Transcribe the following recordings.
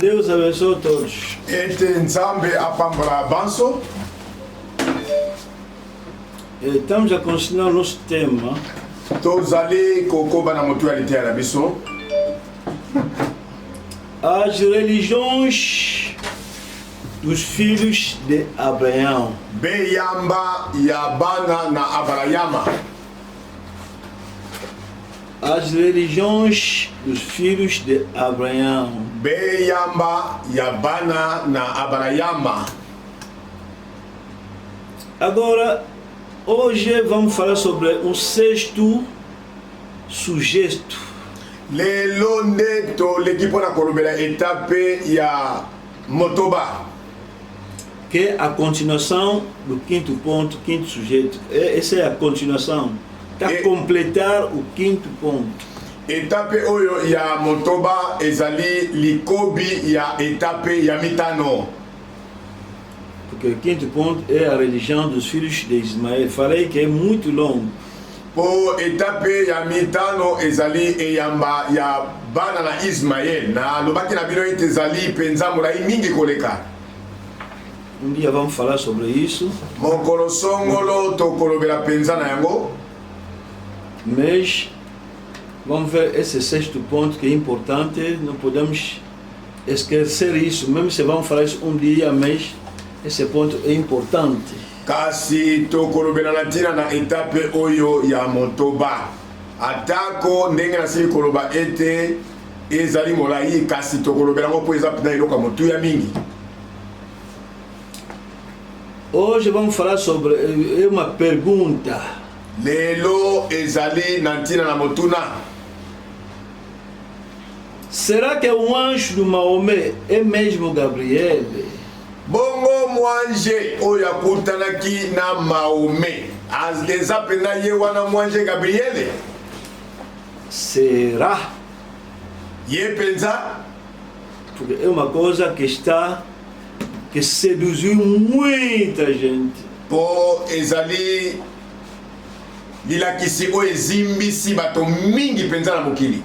Deus abençoe todos. Ete nzambe apambola banso. Estamos a continuar o nosso tema. Tozali kokoba na mutualité ya biso. As religiões dos filhos de Abraão. Beyamba ya bana na Abrahama. As religiões dos filhos de Abraão. Beyamba ya bana na Abrahama. Agora, hoje vamos falar sobre um sexto sujeito. Lelo nde toleki na kolobela etape ya motoba. Que é a continuação do quinto ponto, quinto sujeito. Essa é a continuação. Para completar o quinto ponto. Etape oyo ya motoba ezali likobi ya etape ya mitano. Porque o quinto ponto é a religião dos filhos de Ismael. Falei que é muito longo. Po etape ya mitano ezali eyamba ya bana na Ismael. Na lobaki na bino ite ezali penza mulai mingi koleka. Dia vamos falar sobre isso. Mokolo songolo tokolobela penza na yango. Mas vamos ver esse sexto ponto que é importante. Não podemos esquecer isso. Mesmo se vamos falar isso dia, mas esse ponto é importante. Kasi tokolobela na tina na etape oyo ya motoba. Atako ndenge na sili koloba ete ezali molai kasi tokolobela ngo po eza pina iloka motu ya mingi. Hoje vamos falar sobre uma pergunta. Lelo ezali na tina na motuna. Será que o anjo do Maomé é mesmo Gabriel? Bongo mwanje oyo akutanaki na Maomé eza pena ye wana mwanje Gabriele. Será? Ye penza? Porque é uma coisa que seduziu muita gente. Po ezali lilakisi oyo ezimbisi bato mingi penza na mokili.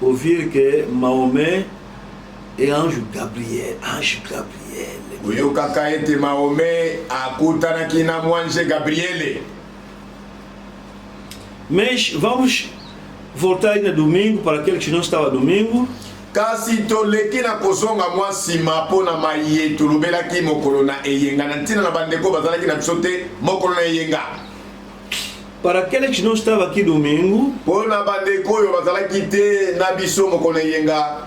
Ouvir que Maomé é anjo Gabriel. Anjo Gabriel. Oyokaka ete Maomé akutanaki na mwanje Gabriele. Mas vamos voltar ainda domingo, para aqueles que não estavam domingo. Kasi toleki na kozonga mwa sima po na maye tolobelaki mokolo na eyenga na ntina na bandeko bazalaki na biso te mokolo na eyenga. Para aqueles que não estavam aqui domingo, po na bandeko oyo bazalaki te na biso mokolo na eyenga.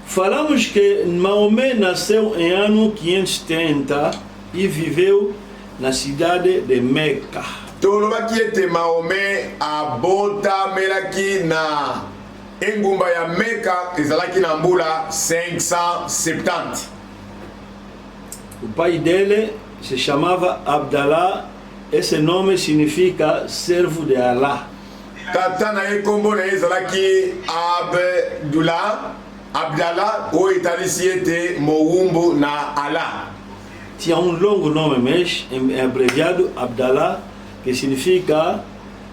Falamos que Maomé nasceu em ano 530 e viveu na cidade de Meca. Tolobaki ete Maomé abotamelaki na engumba ya Meca ezalaki na mbula 570. O pai dele se chamava Abdallah. Esse nome significa servo de Allah. Tata na ye kombo na ezalaki Abdallah o italisi ete mowumbu na Allah. Tinha longo nome, mas é abreviado Abdallah, que significa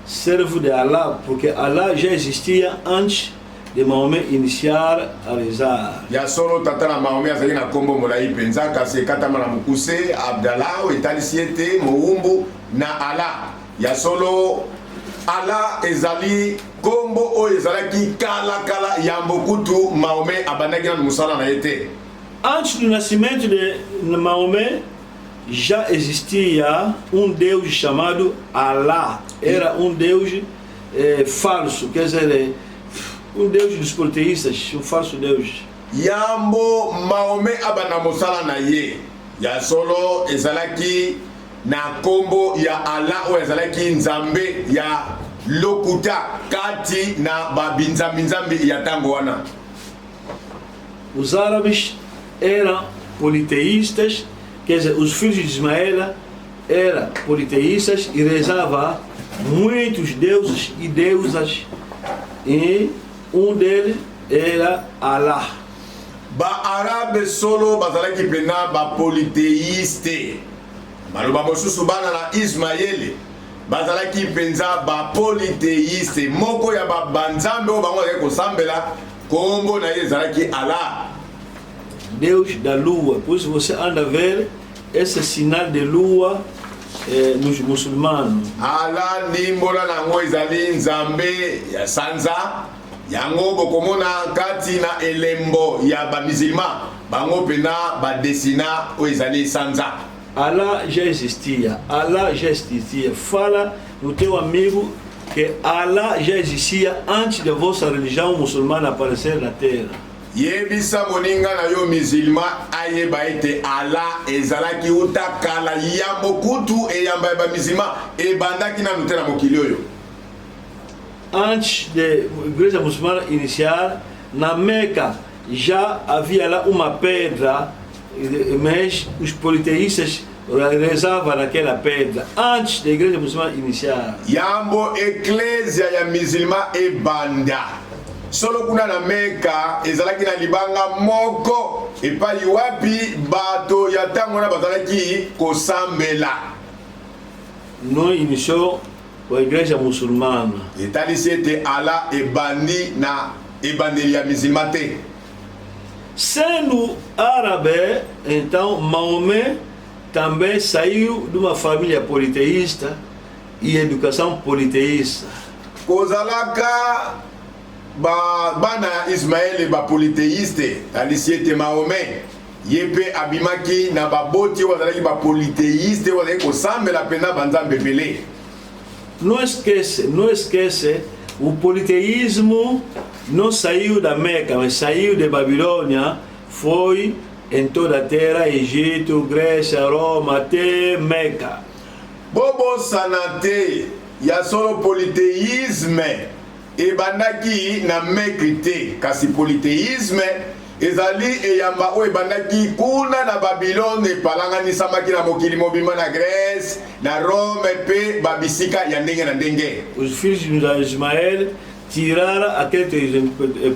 servo de Allah, porque Allah já existia antes de Maomé iniciar a rezar. Ya solo tata na Maomé azali na kombo molai penza kasi katama na mukuse Abdallah o italisi ete mowumbu na Allah. Ya solo Allah ezali kombo o ezalaki kala yambokutu Maomé abandaki na musala na yete. Antes do nascimento de Maomé já existia Deus chamado Allah. Era Deus falso, quer dizer, Deus dos politeístas, falso Deus. Yambo Maomé abana musala na ye. Ya solo ezalaki na kombo ya Allah o ezalaki nzambe ya lokuta kati na babinzambi ya tango wana. Os árabes eram politeístas, quer dizer, os filhos de Ismael eram politeístas e rezavam muitos deuses e deusas, e deles era Allah. Ba arabe solo bazalaki pena ba politeíste. Maloba mosusu bana na Ismaele bazalaki penza ba politeiste moko ya ba banzambe o bango ko sambela kombo na ye ezalaki Allah. Deus da lua. Por isso você anda a ver esse sinal de lua nos muçulmanos. Allah ndimbola nango ezali nzambe ya sanza. Yango bokomona kati na elembo ya ba musulman bango pena ba desina o ezali sanza. Allah já existia. Allah já existia. Fala no teu amigo que Allah já existia antes de vossa religião muçulmana aparecer na terra. Yebisa moninga na yo musulman ayeba ete Allah ezalaki utakala yambo kutu e yamba ba musulman e bandaki na nutela mokili oyo. Antes da igreja muçulmana iniciar, na Meca já havia lá uma pedra, mas os politeístas rezavam naquela pedra antes da igreja muçulmana iniciar. Yambo eclésia ya musulman e banda. Solo kuna na Meca ezalaki na libanga moko epai wapi bato ya tango na bazalaki kosambela. Nós iniciou a igreja muçulmana. Etalisi ete Allah ebandi na ebandeli ya musulman te. Sendo árabe, então Maomé também saiu de uma família politeísta e educação politeísta. Kozalaka bana Ismaël ba politeiste alisi ete Maomé yepe abimaki na baboti wazalaki ba politeiste wazalaki kosambela pena banzambe pele. Não esquece, o politeísmo não saiu da Meca, mas saiu de Babilônia, foi em toda a terra, Egito, Grécia, Roma, até Meca. Bobo sanate ya solo politeísme ebandaki na Mekrite, kasi politeísme ezali eyamba o ebandaki kuna na Babilone epalanganisamaki na mokili mobimba na Grèce, na Rome pe babisika ya ndenge na ndenge. Os filhos de Ismael tiraram aquele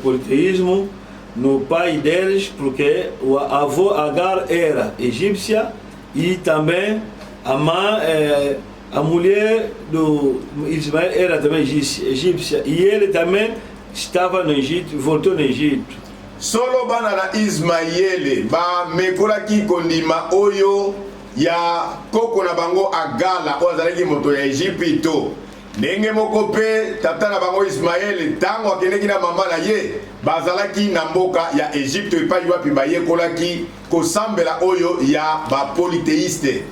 politeísmo no pai deles, porque o avô Agar era egípcia e também a mulher do Ismael era também egípcia e ele também estava no Egito, voltou no Egito. Solo bana na Ismaele ba mekolaki kondima oyo ya koko na bango Agala o azalaki moto ya Egypto. Ndenge moko pe tata na bango Ismaele tango akendeki na mama na ye bazalaki na mboka ya Egypto epai wapi bayekolaki kosambela oyo ya ba politeiste.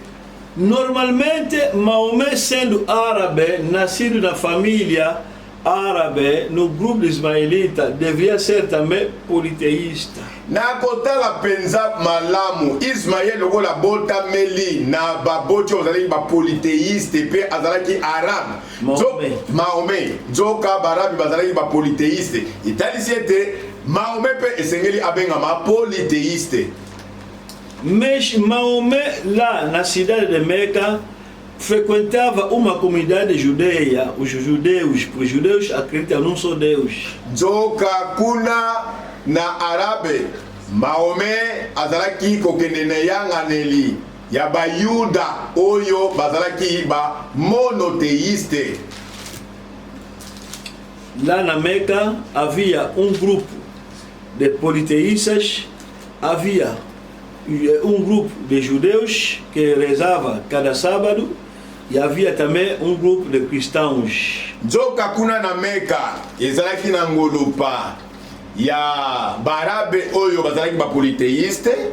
Normalmente Maomé, sendo árabe, nascido na família árabe, no grupo ismaelita, devia ser também politeísta. Na kotala penza malamu Ismael okola bota meli na baboti ozalaki ba politeiste pe azalaki arabe. Maomé zoka barabi bazalaki ba politeiste. Italisi ete Maomé pe esengeli abengama politeiste. Mas Maomé, lá na cidade de Meca, frequentava uma comunidade judeia, os judeus acreditam num só Deus. Joka kuna na Arabe, Maomé azalaki kokende na yanganeli ya bayuda oyo bazalaki ba monoteíste. Lá na Meca havia grupo de politeístas, havia grupo de judeus que rezava cada sábado e havia também grupo de cristãos. Joka kuna na Meca ezalaki na ngolupa ya barabe oyo bazalaki ba politeiste.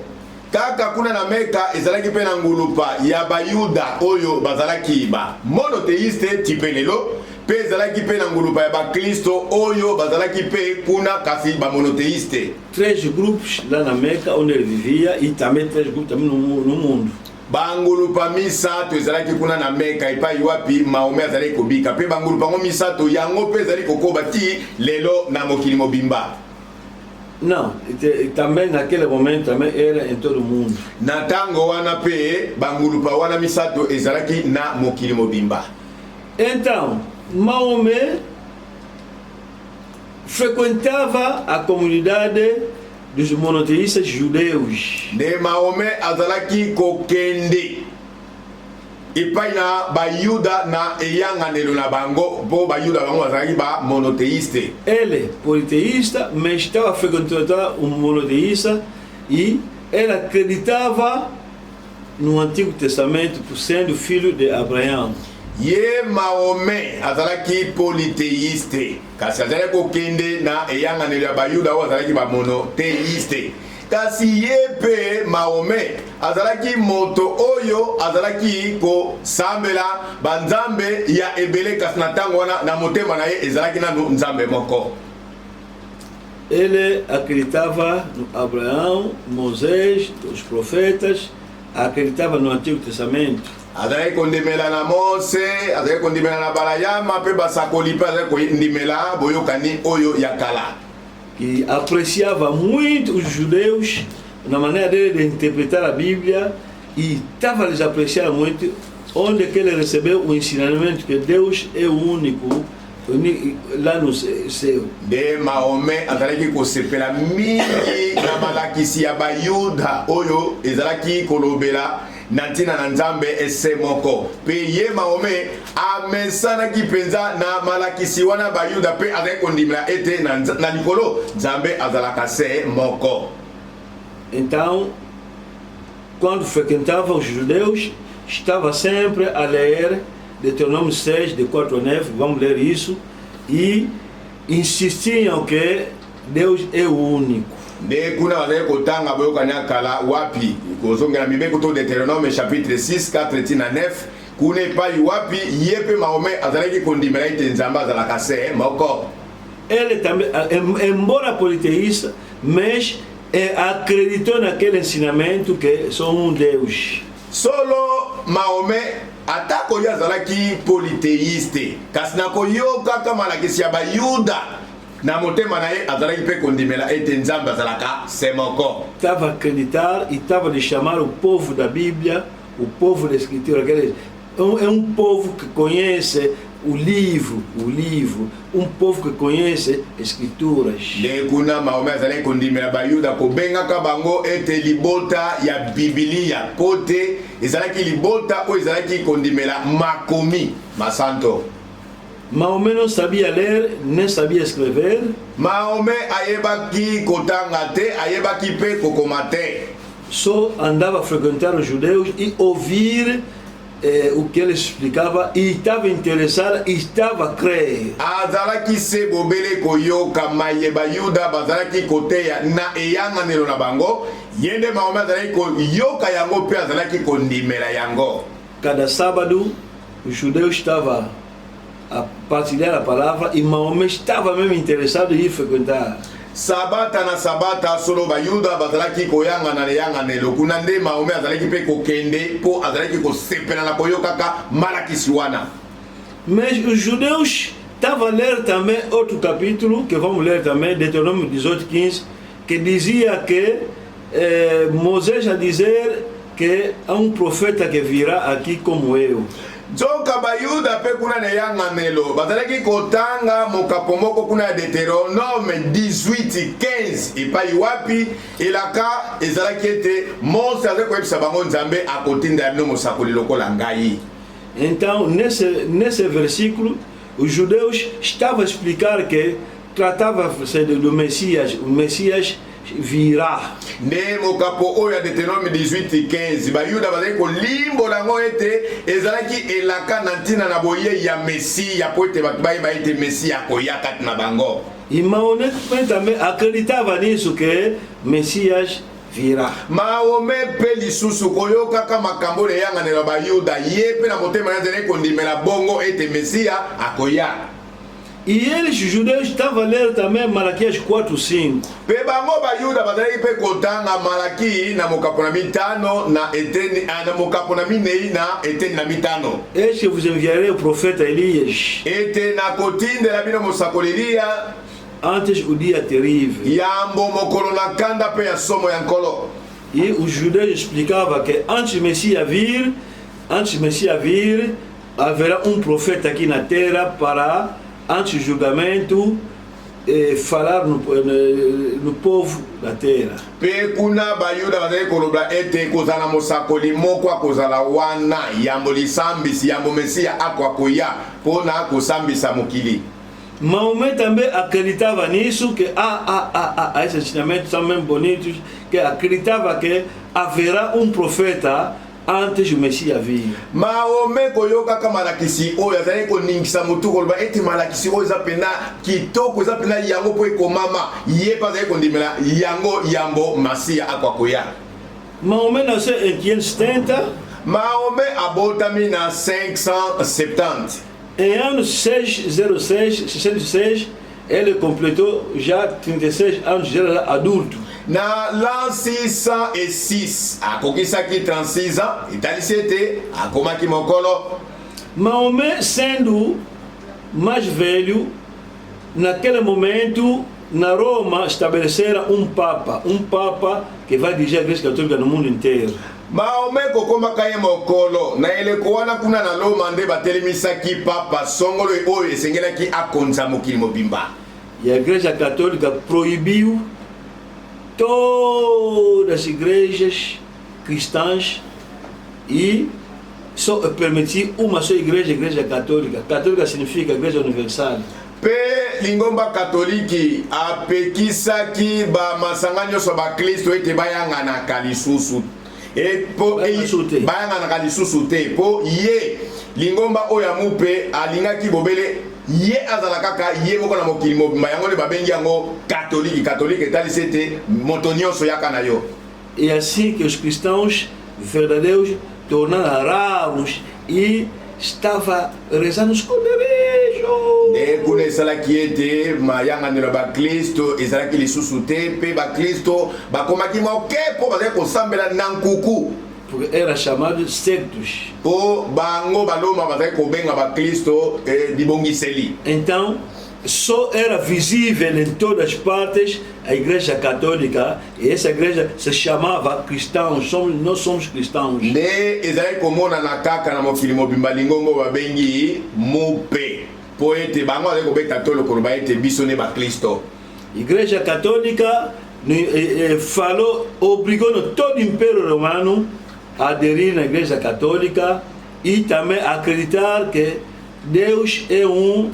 Kaka kuna na Meca ezalaki pe na ngolupa ya bayuda oyo bazalaki ba monoteiste tipelelo. Pe ezalaki pe na ngulupa ya ba Kristo oyo bazalaki pe kuna kasi ba monoteíste. 3 grupos lá na Meca onde ele vivia e também 3 grupos também no mundo. Bangulupa misato ezalaki kuna na Meca epai wapi Maomé azalaki kobika pe bangulupa ngo misato yango pe ezalaki kokoba ti lelo na mokili mobimba. Não, também naquele momento também era em todo o mundo. Na tango wana pe bangulupa wana misato ezalaki na mokili mobimba. Então, Maomé frequentava a comunidade dos monoteístas judeus. De Maomé azalaki kokende epai na bayuda na eyanganelo na bango po bayuda bango bazalaki ba monoteíste. Ele, politeísta, mas estava frequentando um monoteísta e ela acreditava no Antigo Testamento por sendo filho de Abraão. Ye Mahomet azalaki politeíste kasi azalaki kokende na eyanganelo ya bayuda oyo azalaki ba monoteíste. Kasi ye pe Mahomet azalaki moto oyo azalaki ko sambela banzambe ya ebele kasi na ntango wana na motema na ye ezalaki nanu nzambe moko. Ele acreditava no Abraão, Moisés, os profetas, acreditava no Antigo Testamento. Azalaki kondimela na Mose, azalaki kondimela na Balayama pe basakoli pe azalaki kondimela boyokani oyo ya kala. Que apreciava muito os judeus na maneira dele de interpretar a Bíblia e estava lhes apreciando muito onde que ele recebeu o ensinamento que Deus é o único lá no céu. De Mahomet azalaki kosepela mingi na malakisi ya bayuda oyo ezalaki kolobela na ntina na nzambe ese moko pe ye Mahomet amesanaki mpenza na malakisi wana bayuda pe azalaki kondimela ete na likolo nzambe azalaka se moko. Então, quando frequentava os judeus, estava sempre a ler Deuteronômio 6, de 4 a 9, vamos ler isso, e insistiam que Deus é o único. De kuna wazali kotanga boyokani kala wapi kozongela mibeko to Deutéronome chapitre 6 4 tina 9 kuna epai wapi yepe Mahomet azalaki kondimela ete nzambe azalaka se moko. Ele também, embora politeísta, mas acreditou naquele ensinamento que só um Deus. Solo Mahomet atako ya azalaki politeíste kasi na koyoka kama malakisi ya bayuda na motema na ye azalaki pe kondimela ete nzambe azalaka se moko. Estava a acreditar e estava a chamar o povo da Bíblia, o povo da Escritura. É um povo que conhece o livro, um povo que conhece Escrituras. De kuna Mahomet azalaki kondimela bayuda kobengaka bango ete libota ya Biblia kote ezalaki libota oyo ezalaki kondimela makomi masanto. Mahomet não sabia ler, nem sabia escrever. Mahomet ayebaki kotanga te, ayebaki pe kokoma te. Só andava a frequentar os judeus e ouvir o que ele explicava e estava interessado e estava a crer. Azalaki se bobele koyoka mayeba yuda bazalaki koteya na eyanganelo na bango. Yende Mahomet azalaki koyoka yango pe azalaki kondimela yango. Cada sábado os judeus estavam a partilhar a palavra e Mahomet estava mesmo interessado em ir frequentar. Sabata na sabata solo bayuda bazalaki koyanga na eyanganelo kuna nde Mahomet azalaki pe kokende po azalaki kosepela na koyokaka malakisi wana. Mas os judeus estavam a ler também outro capítulo, que vamos ler também, Deuteronômio 18:15, que dizia que Moisés a dizer que há um profeta que virá aqui como eu. Joka bayuda pe kuna na eyanganelo bazalaki kotanga mokapo moko kuna ya Deutéronome 18:15 epai wapi elaka ezalaki ete Mose azali koyebisa bango nzambe akotinda bino mosakoli lokola ngai. Então, nesse versículo, os judeus estavam a explicar que tratava-se do Messias, o Messias virá. Ne mokapo oyo ya Deutéronome 18:15 bayuda bazali kolimbola yango ete ezalaki elaka na ntina na boye ya Mesiya po ete bato bayeba ete Mesiya akoya kati na bango. E Mahomet também acreditava nisso, que Messias virá. Mahomet pe lisusu koyokaka makambo na eyanganelo bayuda ye pe na motema azali kondimela bongo ete Mesiya akoya. E eles, os judeus, estavam a ler também Malaquias 4:5. Pe bango bayuda bazali pe kotanga Malaki na mokapo na mitano na eteni na mokapo na minei na eteni na mitano. Eis que vos enviarei o profeta Elias Ete na kotindela bino mosakoli Eliya antes o dia terrível. yambo mokolo na kanda pe ya somo ya nkolo. E os judeus explicavam que antes do Messias vir, haverá um profeta aqui na terra para, antes do julgamento, falar no povo da terra. Pe kuna bayuda bazali koloba ete kozala mosakoli moko akozala wana yambo lisambisi yambo Mesia akwakoya pona kosambisa mokili. Maomé também acreditava nisso, que esses ensinamentos são mesmo bonitos, que acreditava que haverá profeta antes do Messias vir. Maomé koyoka kamalakisi oyo azali koningisa mutu koloba ete malakisi oyo eza pena kitoko eza pena yango po ekomama ye pa azali kondimela yango yambo Masiya akwakoya. Maomé nasceu em 570. Maomé abotami na 570. Em ano 606, ele completou já 36 anos, já era adulto. Na l'an 606, akokisaki 36 ans, etalisi ete akomaki mokolo. Maomé sendo mais velho, naquele momento, na Roma estabeleceram papa que vai dirigir a Igreja Católica no mundo inteiro. Maomé kokomaka ye mokolo na eleko wana kuna na Roma nde batelemisaki papa songolo oyo esengelaki akonza mokili mobimba. E a Igreja Católica proibiu todas as igrejas cristãs e só permitiu uma só igreja, a Igreja Católica. Católica significa Igreja Universal. Pe lingomba katoliki apekisaki ba masanga nyonso ba Kristo ete bayangana kalisusu. Bayangana kalisusu te po ye lingomba oya mupe alingaki bobele ye azala kaka ye moko na mokili mobimba yango le babengi yango catholique etalisi ete moto nyonso yaka na yo. E assim que os cristãos verdadeiros tornaram raros e estava rezando os esconderijos. Ne kuna esalaki ete mayanganelo ba Kristo ezalaki lisusu te pe ba Kristo bakomaki moke po bazali kosambela na nkuku. Porque era chamado sectos. Po bango baloma bazali kobenga ba Kristo dibongiseli. Então só era visível em todas as partes a Igreja Católica, e essa igreja se chamava cristãos, nós somos cristãos. Ne ezali komona na kaka na mokili mobimba lingombo babengi mupe po ete bango bazali kobeta tolo koloba ete biso ne ba Kristo. Igreja Católica falou, obrigou todo o Império Romano a aderir na Igreja Católica e também a acreditar que Deus é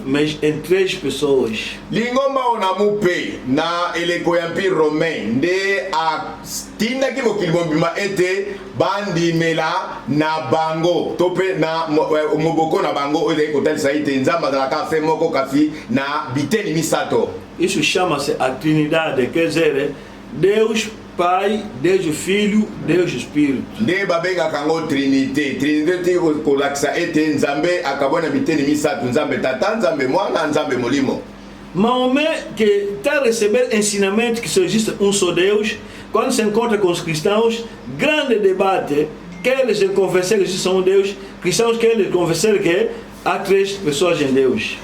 mas em 3 pessoas. Lingomba onamupe na eleko ya Empire Romain nde a tinda ki mokili mobimba ete bandimela na bango tope na moboko na bango oyo kotalisa ete nzambe azalaka fe moko kasi na biteni misato. Isso chama-se a Trindade, quer dizer, Deus Pai, Deus Filho, Deus Espírito. Nde babenga kango Trinité. Trinité kolakisa ete nzambe akabona biteni misato, nzambe tata, nzambe mwana, nzambe molimo. Maomé que está a receber ensinamento que só existe só Deus, quando se encontra com os cristãos, grande debate, que eles confessam que existe Deus, cristãos que eles confessam que há 3 pessoas em Deus.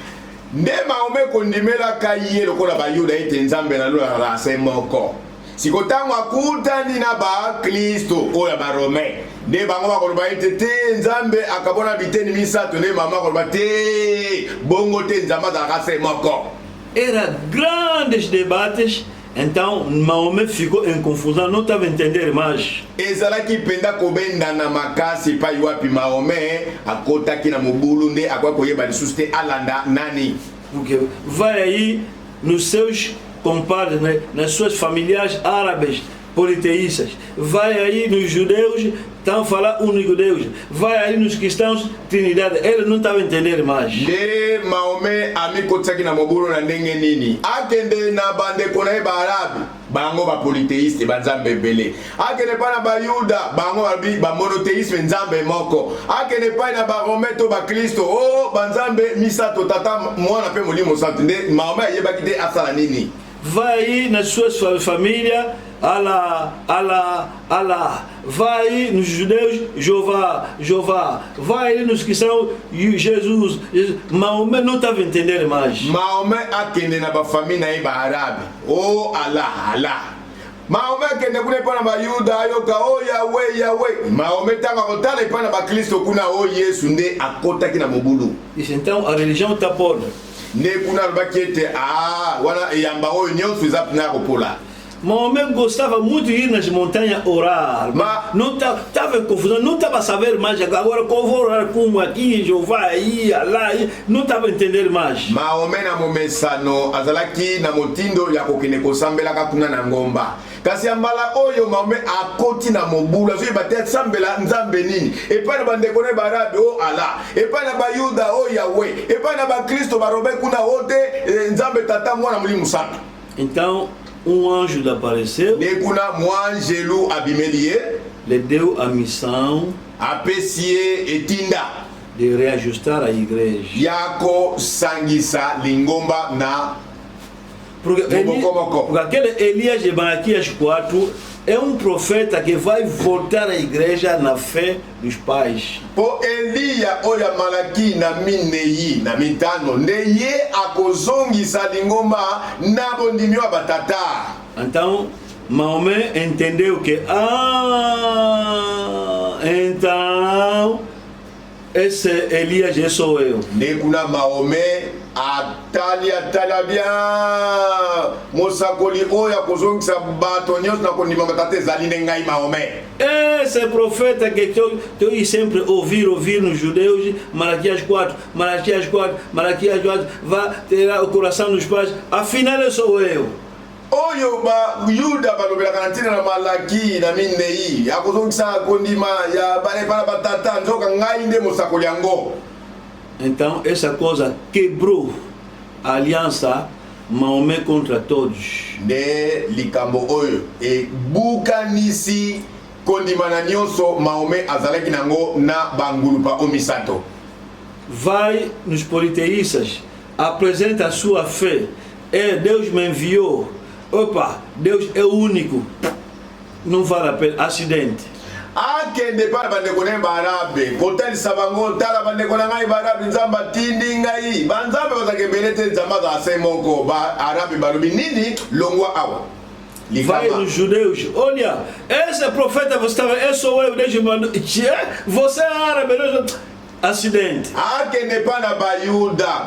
Nde Maomé kondimela kaye lokola bayuda ete nzambe na lola la semoko. Sikotango akutani na ba Kristo oya ba Romain nde bango bakoloba ete te nzambe akabona biteni misato nde mama koloba te bongo te nzambe azalaka se moko. Era grandes debates, então Maomé ficou em confusão, não estava a entender mais. Ezalaki penda kobenda na makasi pa wapi Maomé akotaki na mobulu nde akwa koyeba lisusu te alanda nani. Porque vai aí nos seus compadres, né, nas suas familiares árabes politeístas, vai aí nos judeus, estão a falar único Deus, vai aí nos cristãos, Trindade, ele não estava a entender mais. De Maomé amikotsaki na mobulu na ndenge nini akende na bandeko na ba arabe bango ba politeiste banzambe ebele akende pa na bayuda bango ba monoteisme nzambe moko akende pa na ba Romain to ba Kristo o banzambe misato tata mwana pe molimo santo nde Maomé ayebaki te asala nini. Vai nas suas famílias, Allah, vai nos judeus, Jeová, vai nos cristãos, Jesus. Maomé não estava a entender mais. Maomé akende na ba família ba arabe, oh Allah. Maomé akende kuna pa na ba yuda ayoka oh Yahweh. Maomé tanga kotala pa na ba Kristo kuna oh Yesu nde akotaki na mobulu. Então a religião está podre. ne kuna alobaki ete wana eyamba oyo nyonso eza mpena kopola. Mahomet gostava muito ir nas montanhas orar, mas não estava em confusão, não estava a saber mais. Agora, como vou orar como aqui, Jeová aí, lá, não estava a entender mais. Mahomet na momesano azalaki na motindo ya kokende kosambelaka kuna na ngomba. Kasi ambala oyo Mahomet akoti na mobulu azoyeba te sambela nzambe nini. Epai na bandeko ne barabe o ala, epai na bayuda o Yahweh, epai na bakristo barobe kuna ote nzambe tata mwana muli musapi. Então anjo apareceu, lhe deu a missão de reajustar a igreja. Yako sangisa lingomba na porque aquele Elias de Malaquias 4 é profeta que vai voltar à igreja na fé dos pais. Po Elia oya Malaki na mineyi na mitano neye akozongisa lingomba na bondimi wa batata. Então Mahomet entendeu que então esse Elias já sou eu. Nekuna Mahomet atali bien mosakoli oya kozongisa bato nyonso na kondima batata ezali ngai Mahomet. Esse profeta que eu sempre ouvir nos judeus, Malaquias 4, Malaquias 4, Malaquias 4, vai ter o coração dos pais, afinal eu sou eu. Oyo ba Yuda balobelaka na ntina na Malaki na minei akozongisa kondima ya bale para batata nzoka ngai nde mosakoli yango. Então essa coisa quebrou a aliança Mahomet contra todos. De likambo oyo e bukanisi kondima na nyonso Mahomet azalaki nango na bangulupa omisato. Vai nos politeístas, apresenta a sua fé. Deus me enviou. Opa, Deus é o único. Não vale a pena. Acidente. Akende para bandeko ne barabe kotali sabango tala bandeko na ngai barabe nzamba tindi ngai banzambe bazakembelete nzamba za semoko ba arabe balubi nini longwa awa. Vai nos judeus, olha, esse profeta você estava, eu sou eu, desde você é árabe, acidente. Akende pana bayuda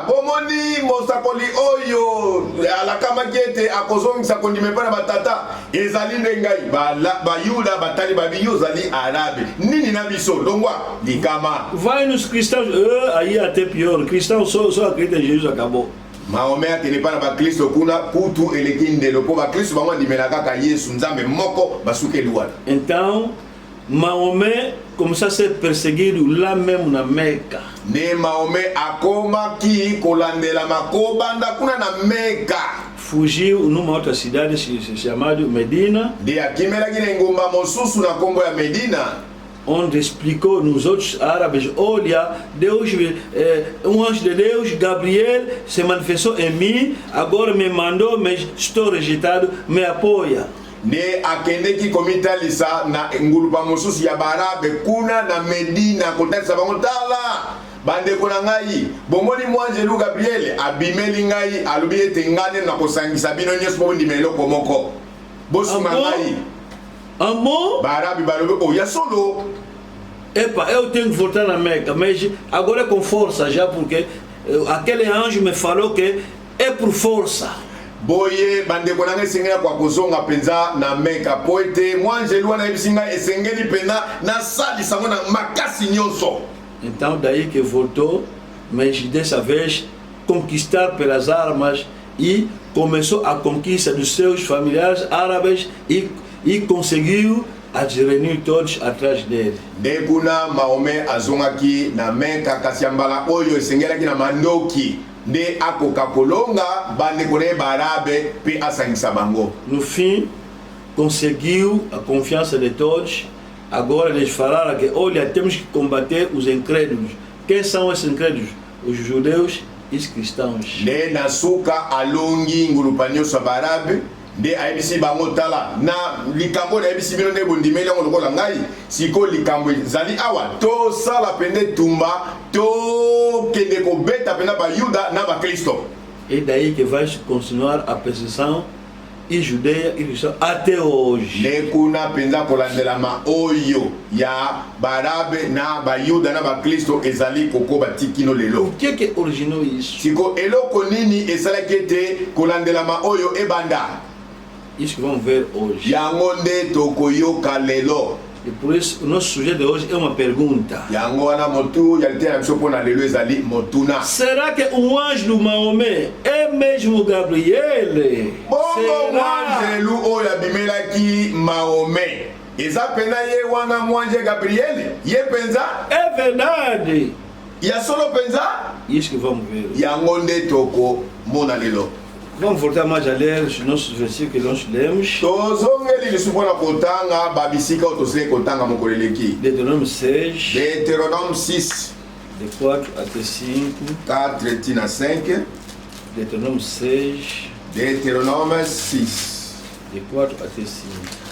bomoni mosakoli oyo alakama kete akozongisa kondime pana batata ezali ndengai bayuda batali babiyo zali arabe nini na biso longwa likama. Vai nos cristãos, aí até pior, cristãos só acreditam em Jesus, acabou. Mahomet akende pana bakristo kuna kutu elekindelo po bakristo bango ndimelaka kaka Yesu nzambe moko basuke luwana. Então Mahomet começou a ser perseguido lá mesmo na Meca. Ne Mahomet akomaki kolandela makobanda kuna na Meca. Fugiu numa outra cidade chamada Medina. De akimelaki na ngomba mosusu na kombo ya Medina. Onde explicou nos outros árabes, olha, Deus, anjo de Deus, Gabriel, se manifestou em mim, agora me mandou, mas estou rejeitado, me apoia. Ne akendeki komitalisa na ngulupa mosusu ya barabe kuna na Medina kotalisa bango tala bandeko na ngai bomoni mwanjelu Gabriel abimeli ngai alobi ete ngane na kosangisa bino nyonso po ndimelo komoko bosuma ngai amo barabe balobi oya solo. Epa, eu tenho que voltar na Meca, mas agora é com força já, porque aquele anjo me falou que é por força. Boye bandeko nanga esengeli kwa kozonga penza na Meca po ete mwanjelu wana ebisinga esengeli pena na salisa ngo na makasi nyonso. Então daí que voltou, mas dessa vez conquistar pelas armas e começou a conquista dos seus familiares árabes e conseguiu reunir todos atrás dele. Dekuna Mahomet azongaki na Meca kasi ambala oyo esengelaki na mandoki. De akoka kolonga bandeko ne barabe pe asangisa bango. No fim, conseguiu a confiança de todos. Agora eles falaram que, olha, temos que combater os incrédulos. Quem são esses incrédulos? Os judeus e os cristãos. De nasuka alongi ngulupa nyonso barabe. De aibisi bango tala na likambo na aibisi bino ne bondimeli yango lokola ngai siko likambo zali awa to sala pende tumba to kende ko beta pena ba Yuda na ba Kristo. E daí que vai continuar a perseguição e Judeia e cristãos até hoje. Nekuna penza kolandelama oyo ya barabe na bayuda na bakristo ezali koko batikino lelo. O que originou isso? Siko eloko nini esalaki ete kolandelama oyo ebanda? Isso que vamos ver hoje. Yango nde tokoyoka lelo. E por isso o nosso sujeito de hoje é uma pergunta. Yango wana motu yalite na biso mpona lelo ezali motuna. Será que o anjo do Maomé é mesmo Gabriel? Bongo mwanjelu oyo abimelaki Maomé eza pena ye wana mwanje Gabriel ye penza? É verdade. Ya solo penza? Isso que vamos ver. Yango nde tokomona lelo. Vamos voltar mais a ler os nossos versículos que nós lemos. Tozongeli lisu mpona kotanga babisika oyo tosili kotanga mokolo eleki. Deutéronome 6, Deutéronome 6, de 4 até 5. 4 tina 5. Deutéronome 6, Deutéronome 6, de 4 até 5.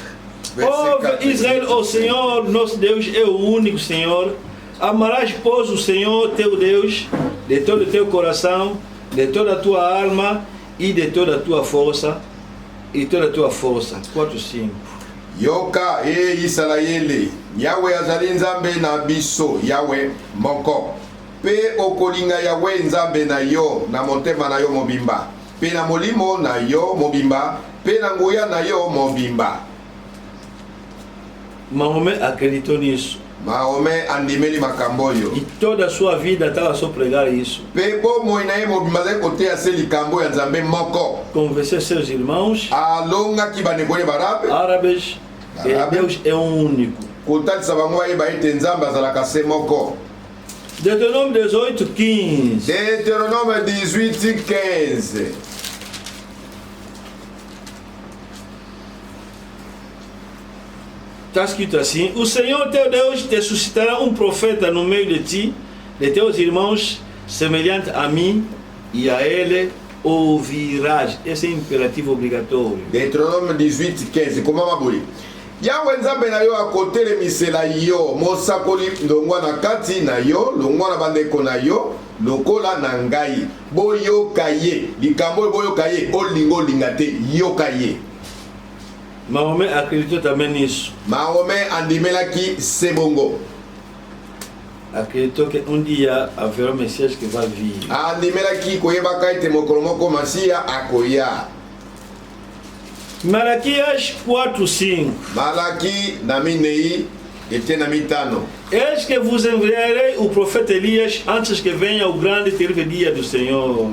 verset Ouve 4. Israel, o Senhor, nosso Deus é o único Senhor. Amarás, pois, o Senhor teu Deus de todo o teu coração, de toda a tua alma e de toda a tua força. E toda a tua força. 4, 5. Yoka e Israele, Yahweh azali nzambe na biso, Yahweh moko. Pe okolinga Yahweh nzambe na yo na motema na yo mobimba. Pe na molimo na yo mobimba, pe na nguya na yo mobimba. Maomé acreditou nisso. Maomé andimeli makambo oyo. E toda a sua vida estava só pregar isso. Pe bomoi na ye mobimba azali koteya se likambo ya nzambe moko. Convencer seus irmãos Alongaki bandeko ye barabe árabes que Deus é um único. kotatisa bango bayeba ete nzambe azalaka se moko. Deutéronome 18, 15. Deutéronome 18, 15. Está escrito assim: o Senhor teu Deus te suscitará um profeta no meio de ti, de teus irmãos, semelhante a mim, e a ele ouvirás. Esse é imperativo obrigatório. Deutéronome 18, 15. Koma mabuli. Yawe nzambe na yo akotelemisela yo mosakoli longwa na kati na yo, longwa na bandeko na yo, lokola na ngai. Boyoka ye. Likambo oyo boyoka ye, olingo olinga te, yoka ye. Maomé acreditou também nisso. Maomé andimelaki sebongo. Acreditou que um dia haverá um Messias que vai vir. Andimelaki koyebaka ete mokolo moko Masiya akoya. Malaquias 4, 5. Malaki na minei ete na mitano. Eis que vos enviarei o profeta Elias antes que venha o grande e terrível dia do Senhor.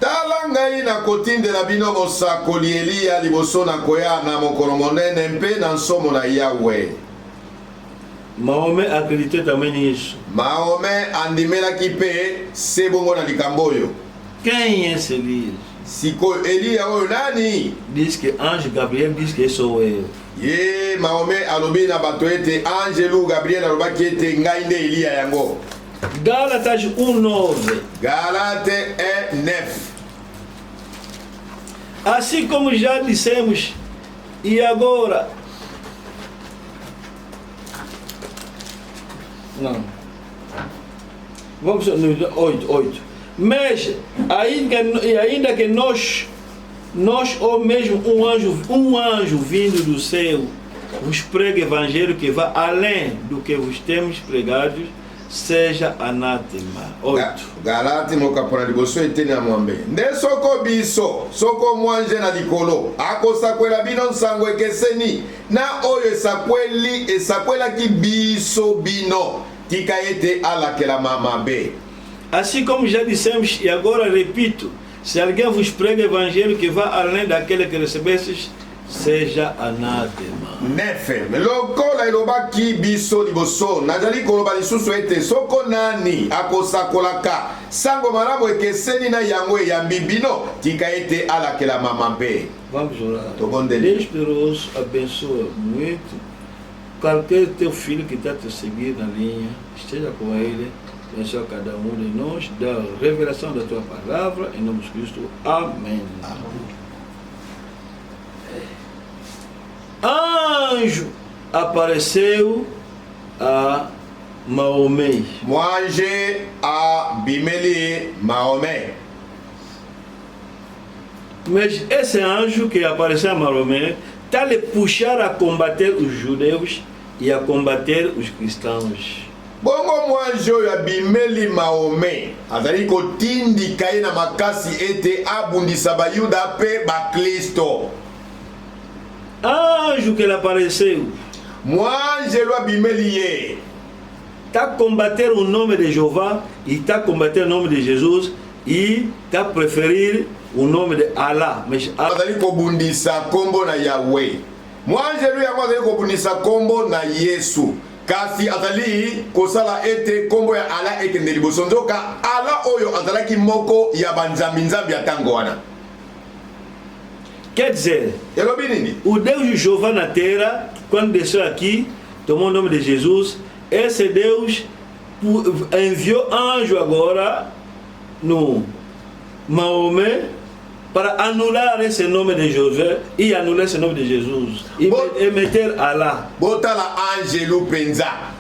Tala ngai na kotindela bino mosakoli Eliya liboso na koya na mokolo monene mpe na nsomo na Yahweh. Maomé acreditou também nisso. Maomé andimelaki mpe se bongo na likambo oyo. Quem é esse Elias? Sikoyo Eliya oyo nani? Diz que anjo Gabriel diz que sou eu. Ye Maomé alobi na bato ete angelu Gabriel alobaki ete ngai nde Eliya yango. Gálatas 1:9. Galate 1:9. Assim como já dissemos, e agora. Não. Vamos no 8. Mas, ainda que nós ou mesmo um anjo vindo do céu, vos pregue evangelho que vá além do que vos temos pregado, seja anátema. 8. Galati mokapona liboso eteni ya mwambe. Nde soko biso, soko mwanje na likolo, akosakwela bino nsango ekeseni, na oyo esakwelaki biso bino, tika ete alakelama mabe. Assim como já dissemos, e agora repito, se alguém vos prega evangelho que vá além daquele que recebestes, seja anátema. Nefe, lokola elobaki biso liboso, nazali koloba lisusu ete soko nani akosakolaka sango malamu ekeseni na yango eyambi bino, tika ete alakelama mabe. Vamos orar. Tobondeli. Deus poderoso, abençoa muito qualquer teu filho que está te seguindo na linha, esteja com ele, abençoa cada um de nós, dá revelação da tua palavra, em nome de Cristo. Amém. Anjo apareceu a Maomé. Mwanje a bimeli Maomé. Mas esse anjo que apareceu a Maomé está lhe puxar a combater os judeus e a combater os cristãos. Bongo mwanjo ya bimeli Maomé azali kotindika ye na makasi ete abundisa bayuda pe bakristo. Anjo que ele apareceu Mwanjelo abimeli ye está combater o nome de Jeová e está combater o nome de Jesus e está preferir o nome de Allah. Mas azali kobundisa kombo na Yahweh. Mwanjelo yango azali kobundisa kombo na Yesu. Kasi azali kosala ete kombo ya Allah ekende liboso nzoka Allah oyo azalaki moko ya banzambi ya tango wana. Quer dizer, o Deus de Jeová na terra, quando desceu aqui, tomou o nome de Jesus, esse Deus enviou anjo agora no Maomé para anular esse nome de Jeová e anular esse nome de Jesus e meter Allah. Botala angelu penza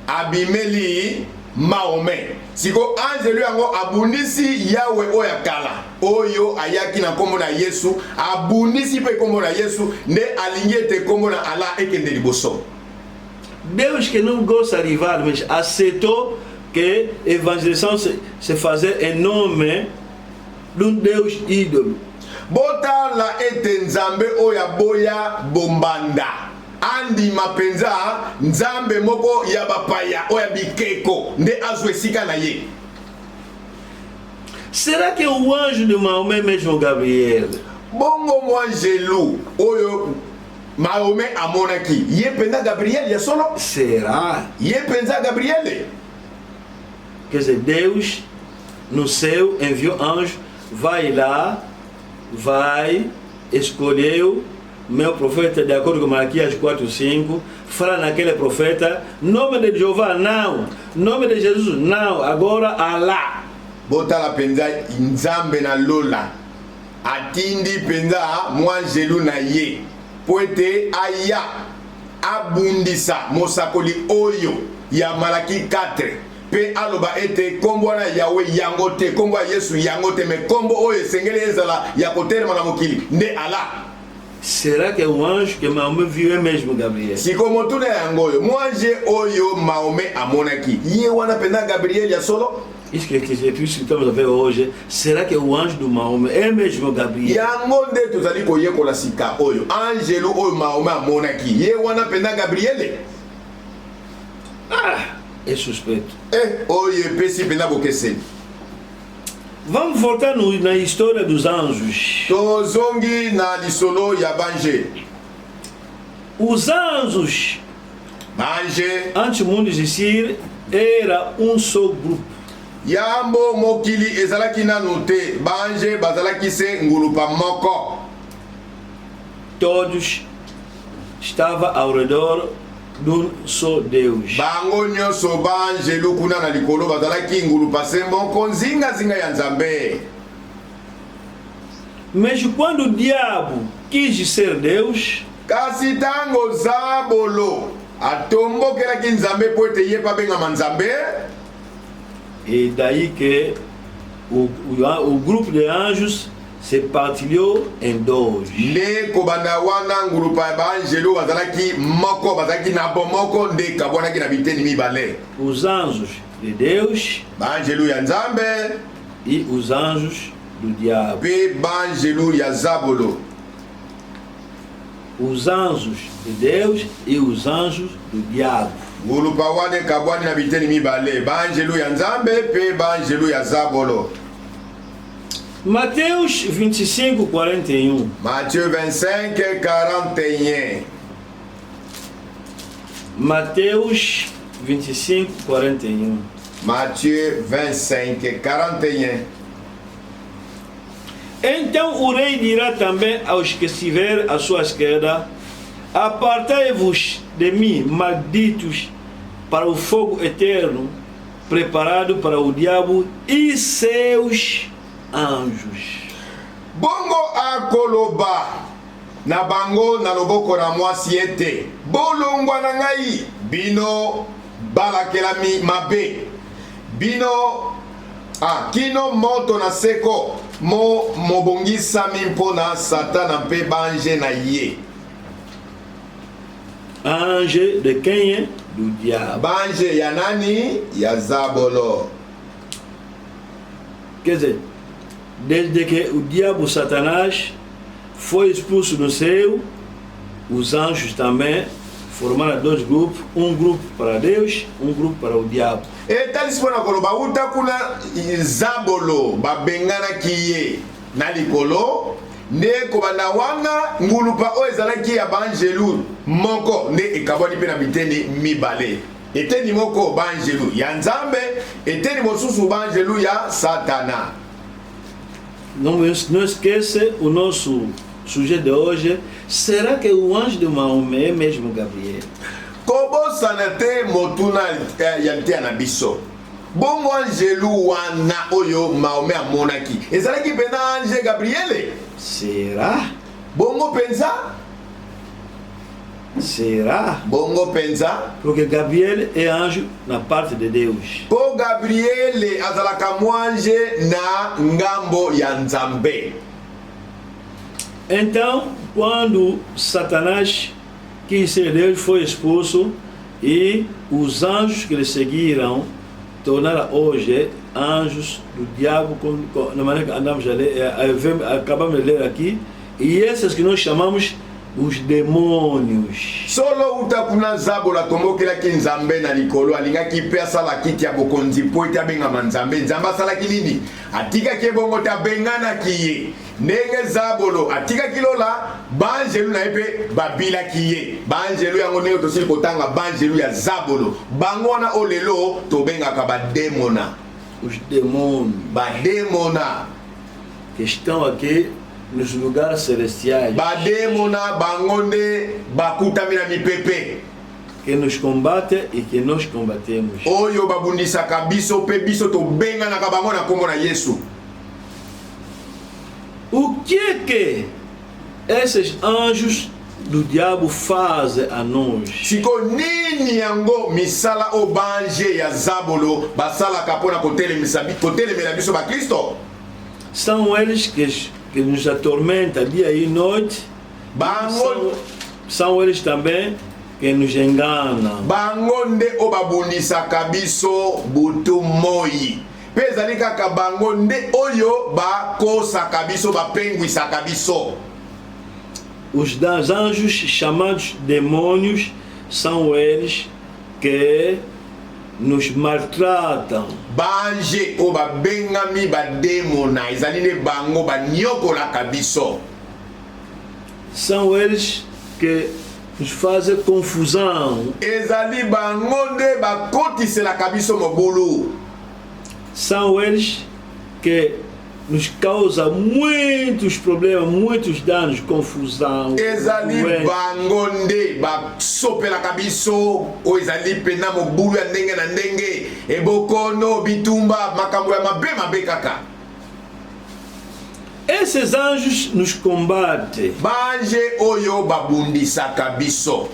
abimeli Maomé. Siko angelu yango abundisi Yahweh oyakala oyo ayaki na kombo na Yesu, abundisi pe kombo na Yesu ne alignete kombo na Allah ekende liboso. Deus que não gosta de rival, mas aceitou que a évangélisation se faisait em nome d'un Deus ídolo. Botala ete nzambe oya boya bombanda andi mapenza nzambe moko ya bapaya oya bikeko nde azwe sika na ye. Será que o anjo de Maomé mesmo Gabriel? Bongo mwanjelu oyo Maomé amonaki ye penza Gabriel ya solo? Será? Ye penza Gabriel? Quer dizer, Deus no céu enviou anjo, vai lá, vai, escolheu meu profeta de acordo com Malaquias 4:5, fala naquele profeta, nome de Jeová não, nome de Jesus não, agora Allah. Botala penza nzambe na lola atindi penza mwanjelu na ye poete aya abundisa mosakoli oyo ya Malaki 4 pe aloba ete kombo na Yahweh yango te, kombo ya Yesu yango te, me kombo oyo esengeli ezala ya kotelema na mokili nde Allah. Será que é o anjo que Maomé viu é mesmo Gabriel? Siko motuna yango oyo mwanje oyo Maomé amonaki ye wana penza Gabriel ya solo? Isso que estamos a ver hoje, será que o anjo do Maomé é mesmo Gabriel? Yango nde tozali koyekola sika oyo angelo oyo Maomé amonaki ye wana penza Gabriel? É suspeito. Oye pesi penza bokeseni. Vamos voltar na história dos anjos. Tozongi na lisolo ya banje. Os anjos, Banje antes do mundo existir, era um só grupo. Yambo mokili ezalaki nanu te, banje bazalaki se ngulupa moko. Todos estavam ao redor de um só Deus. Bango nyonso banje lukuna na likolo bazalaki ngulupa se moko nzinga ya Nzambe. Mas quando o diabo quis ser Deus, Kasi tango zabolo atombokelaki Nzambe po ete ye pa bengama Nzambe. e daí que o grupo de anjos se partilhou em dois. Le kobanda wana ngulupa banjelo bazalaki moko bazalaki na bomoko nde kabwanaki na biteni mibale. Os anjos de Deus Banjelo ya Nzambe e os anjos do diabo. pe banjelo ya zabolo. Os anjos de Deus e os anjos do diabo. Ngulupa wane kabwani na biteni mibale. Banjelo ya Nzambe pe banjelo ya zabolo. Mateus 25:41. Matthieu 25:41. Mateus 25:41. Matthieu 25:41. Então o rei dirá também aos que estiverem à sua esquerda: apartai-vos de mim, malditos, para o fogo eterno, preparado para o diabo e seus anjos. Bongo akoloba na bango na loboko na mwasi ete bolongwa na ngai bino balakelami mabe bino kino moto na seko mobongisami mpona Satana mpe bange na ye. Ange de quem? Do diabo. Bange ya nani? Ya Zabolo. Quer dizer, desde que o diabo Satanás foi expulso do céu, os anjos também formaram dois grupos, um grupo para Deus, um grupo para o diabo. Etalisi mpona koloba uta kuna Zabolo babenganaki ye na likolo nde kobanda wana ngulupa oyo ezalaki ya banjelu moko nde ekabwani mpe na biteni mibale. Eteni moko banjelu ya Nzambe, eteni mosusu banjelu ya Satana. Não esqueça o nosso sujeito de hoje. Será que o anjo de Maomé é mesmo Gabriel? Kobosana te motuna ya nte na biso. Bongo anjelu wana oyo Maomé amonaki ezalaki pena ange Gabriele? Será? Bongo pensa? Será? Bongo pensa? Porque Gabriel é anjo na parte de Deus. Po Gabriele azalaka mwanje na ngambo ya Nzambe. Então, quando Satanás quis ser Deus, foi expulso e os anjos que lhe seguiram tornaram hoje anjos do diabo, na maneira que andamos a ler, acabamos de ler aqui, e esses que nós chamamos os demônios. Solo utakuna Zabolo atomokelaki Nzambe na likolo alingaki mpe asala kiti ya bokonzi po ete abengama Nzambe. Nzambe asalaki nini? Atikaki ebongo te abenganaki ye. Ndenge Zabolo atikaki lola banjelu na ye mpe babilaki ye. Banjelu yango ndenge tosili kotanga banjelu ya Zabolo. Bango wana o lelo tobengaka bademona. Os demônios. Bademona. Que estão aqui nos lugares celestiais. Bademona bangonde bakutami na mipepe. Que nos combate e que nós combatemos. Oyo babundisaka biso pe biso to benga na kabango na kombo na Yesu. O que esses anjos do diabo fazem a nós? Siko nini yango misala o banje ya Zabolo basala kapona kotelemela biso ba Kristo? São eles que nos atormentam dia e noite. São eles também que nos enganam. Bangonde o babundisaka biso butu moi. Pezali kaka bangonde oyo bakosaka biso bapengwisaka biso. Os anjos chamados demônios são eles que nos maltratam. Banje o babengami bademona ezali ne bango banyokolaka biso. São eles que nos fazem confusão. Ezali bangonde bakotiselaka biso mobulu. São eles que nos causam muitos problemas, muitos danos, confusão. Ezali bangonde basopelaka biso o ezali pena mobulu ya ndenge na ndenge ebokono bitumba makambo ya mabe kaka. Esses anjos nos combatem. Banje oyo babundisaka biso.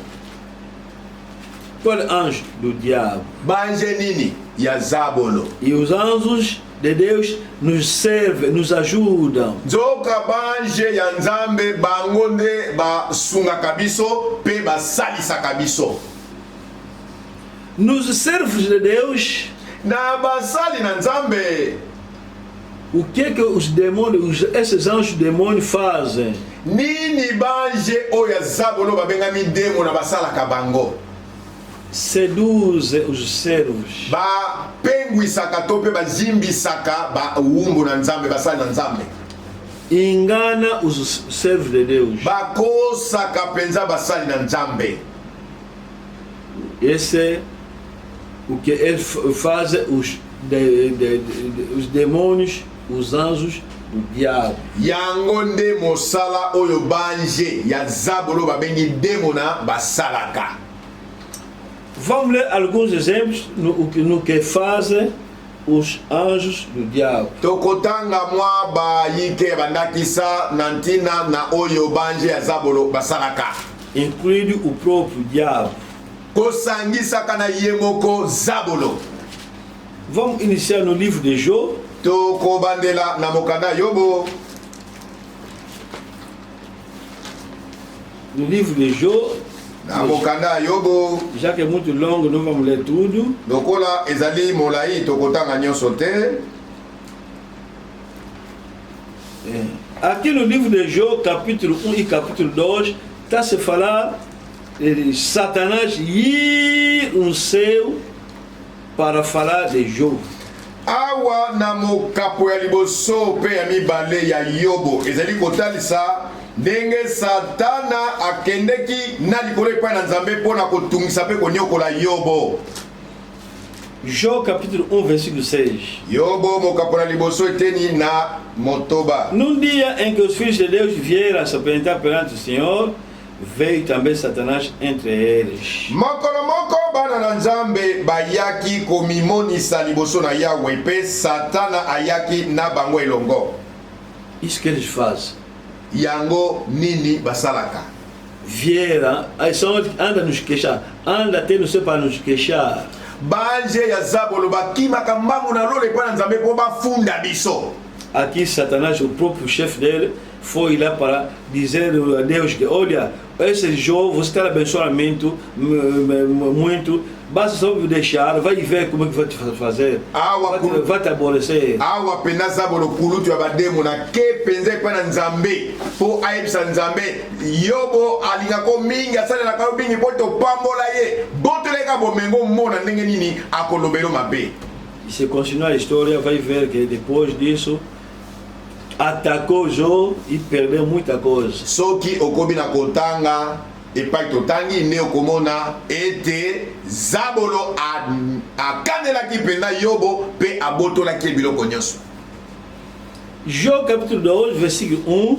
Qual anjo? Do diabo. Banje nini? Ya Zabolo. E os anjos de Deus nos servem, nos ajudam. Nzoka banje ya Nzambe bangonde basungaka biso pe basalisaka biso. Nos servos de Deus, na basali na Nzambe, o que os demônios, esses anjos demônios fazem? Nini banje oya Zabolo babengami demo na basalaka bango? Seduzem os servos. Ba penguisaka to pe bazimbisaka ba umbu na Nzambe basali na Nzambe. Engana os servos de Deus. Bakosaka penza basali na Nzambe. Esse é o que eles fazem os demônios, os anjos, o diabo. Yango nde mosala oyo banje ya Zabolo babengi demona basalaka. Vamos ler alguns exemplos no que fazem os anjos do diabo. Tokotanga mwa bayike bandakisa nantina na oyo banje ya Zabolo basalaka. Incluindo o próprio diabo. Kosangisaka na yemoko Zabolo. Vamos iniciar no livro de Jó. tokobandela na mokanda Yobo. Le livre de Job, Na mokanda Yobo. Jacques est muito longo, nous vamos ler tudo. Lokola ezali molai tokotanga nyonso te. Aqui no livro de Job, capítulo 1 e capítulo 2, está se falar de Satanás ir céu para falar de Job. Awa na mokapo ya liboso pe ya mibale ya Yobo ezali kotalisa ndenge Satana akendeki na likolo epai na Nzambe mpona kotungisa pe konyokola Yobo. Job capítulo 1 versículo 6. Yobo mokapo na liboso eteni na motoba. Num dia em que os filhos de Deus vieram se apresentar perante o Senhor, veio também Satanás entre eles. Mokolo moko bana na Nzambe bayaki komimonisa liboso na Yahweh pe Satana ayaki na bango elongo. Isso que eles fazem. Yango nini basalaka. Vieram, aí só anda nos queixar, anda até no céu para nos queixar. Banje ya Zabolo bakimaka mbangu na lole epai na Nzambe mpo bafunda biso. Aqui Satanás, o próprio chefe dele, foi lá para dizer a Deus que, olha, esse jogo você está abençoando muito, basta só me deixar, vai ver como é que vai te fazer, vai te aborrecer. Awa pena Zabolo kulutu ya bademo na ke penza epai na Nzambe po ayebisa Nzambe Yobo alingako mingi asalelaka yo mingi po topambola ye botoleka bomengo mona ndenge nini akolobelo mabe. E se continuar a história, vai ver que depois disso atacou Job e perdeu muita coisa. Soki okobi na kotanga epai totangi ne okomona ete Zabolo akandelaki pena Yobo pe abotolaki biloko nyonso. Job capítulo 2 versículo 1.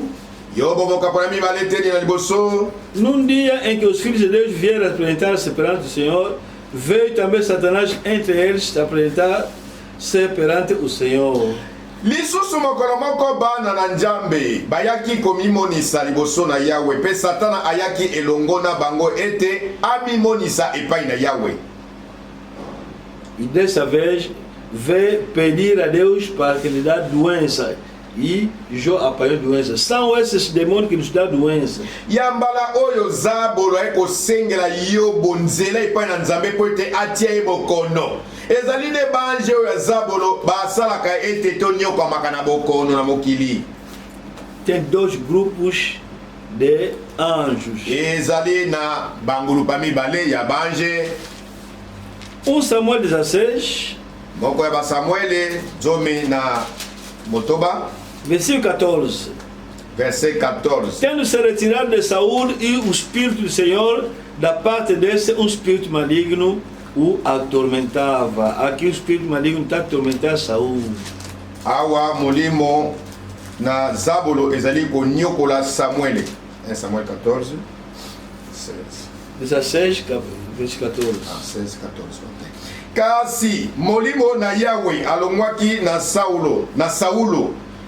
Yobo mokapo na mibale eteni na liboso. Num dia em que os filhos de Deus vieram apresentar-se perante o Senhor, veio também Satanás entre eles se apresentar-se perante o Senhor. Lisusu mokolo moko bana na Nzambe bayaki komimonisa liboso na Yahweh pe Satana ayaki elongo na bango ete amimonisa epai na Yahweh. E dessa vez veio pedir a Deus para que lhe dê doença. E Job apanhou doença. São esses demônios que nos dão doença. Yambala oyo Zabolo eko sengela Yobo nzela epai na Nzambe po ete atia ye bokono. Ezali ne banje oyo Zabolo basalaka ete tonyokwamaka na bokono na mokili. Tem dois grupos de anjos. Ezali na bangulupa mibale ya banje. 1 Samuel 16. Moko ya ba Samuele zomi na motoba. Versículo 14. Verset 14. Tendo se retirado de Saúl e o Espírito do Senhor, da parte desse, um espírito maligno o atormentava. Aqui o espírito maligno está atormentando Saúl. Awa molimo na Zabolo ezali konyokola Samuel. 1 Samuel 14. 16, versículo 14. 16, 14. Kasi molimo na Yahweh alongwaki na Saulo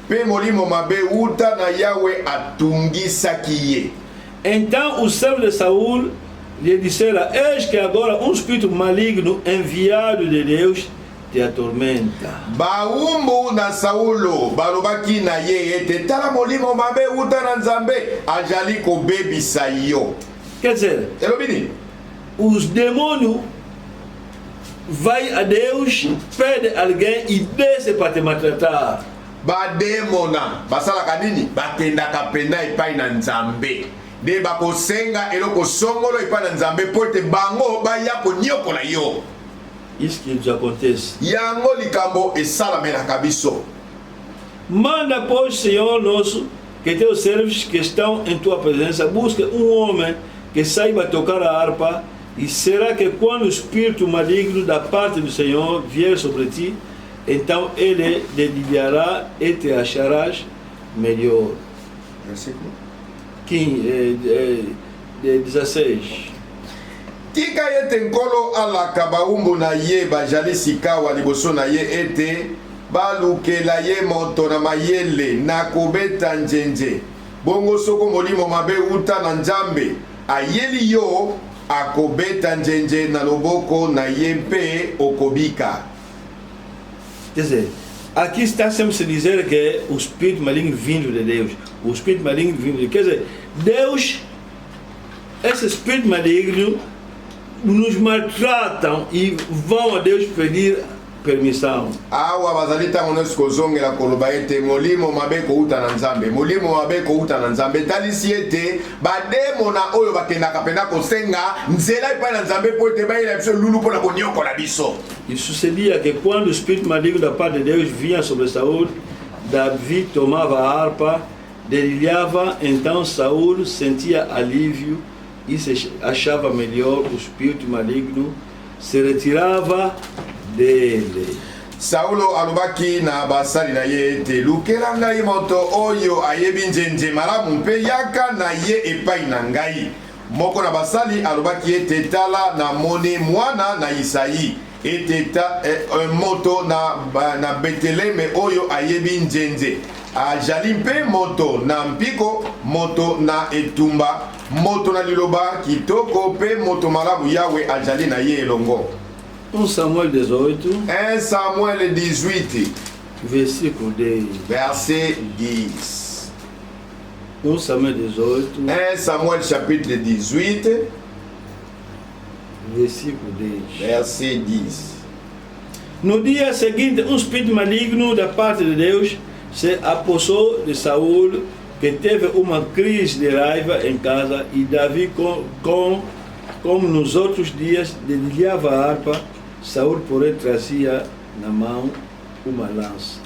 pe molimo mabe uta na Yahweh atungisaki ye. Então o servo de Saúl lhe dissera: eis que agora um espírito maligno enviado de Deus te atormenta. Baumbu na Saulo balobaki na ye ete tala molimo mabe uta na Nzambe ajali kobebisa yo. Quer dizer, elobini os demônios vai a Deus, pede alguém e desce para te maltratar. Bademona basalaka nini bakendaka pena epai na Nzambe de bakosenga eloko songolo epai na Nzambe po ete bango baya konyokola yo. Isso que nos acontece. Yango likambo esalamelaka biso. Manda, pois, Senhor nosso, que teus servos que estão em tua presença busquem um homem que saiba tocar a harpa. E será que quando o espírito maligno da parte do Senhor vier sobre ti, então ele dedicará e te acharás melhor. Versículo 16. Tika ete nkolo alaka baumbu na ye bajali sikawa liboso na ye ete balukela ye moto na mayele na kobeta njenje. Bongo soko molimo mabe uta na Nzambe ayeli yo akobeta njenje na loboko na ye mpe okobika. Quer dizer, Aqui está sempre se dizer que o espírito maligno vindo de Deus. O espírito maligno vindo de Deus. Quer dizer, Deus, esse espírito maligno nos maltratam e vão a Deus pedir permissão. Awa bazali tango nyonso kozongela koloba ete molimo mabe kouta na nzambe, molimo mabe kouta na nzambe, talisi ete bademona oyo bakendaka pena kosenga nzela epai na nzambe po ete bayela biso lulu mpona konyokola biso. E sucedia que quando o espírito maligno da parte de Deus vinha sobre Saul, Davi tomava a harpa, dedilhava, então Saul sentia alívio e se achava melhor, o espírito maligno se retirava dele. Saulo alobaki na basali na ye ete lukela ngai moto oyo ayebi njenje malamu mpe yaka na ye epai na ngai. Moko na basali alobaki ete tala na mone mwana na Isayi ete moto na Beteleme oyo ayebi njenje ajali mpe moto na mpiko, moto na etumba, moto na liloba kitoko mpe moto malamu Yawe ajali na ye elongo. 1 Samuel 18, 1 Samuel 18, versículo 10. verset 10. 1 Samuel 18, 1 Samuel chapitre 18, versículo 10. verset 10. No dia seguinte, um espírito maligno da parte de Deus se apossou de Saul, que teve uma crise de raiva em casa, e Davi, como nos outros dias, dedilhava a harpa. Saul, porém, trazia na mão uma lança.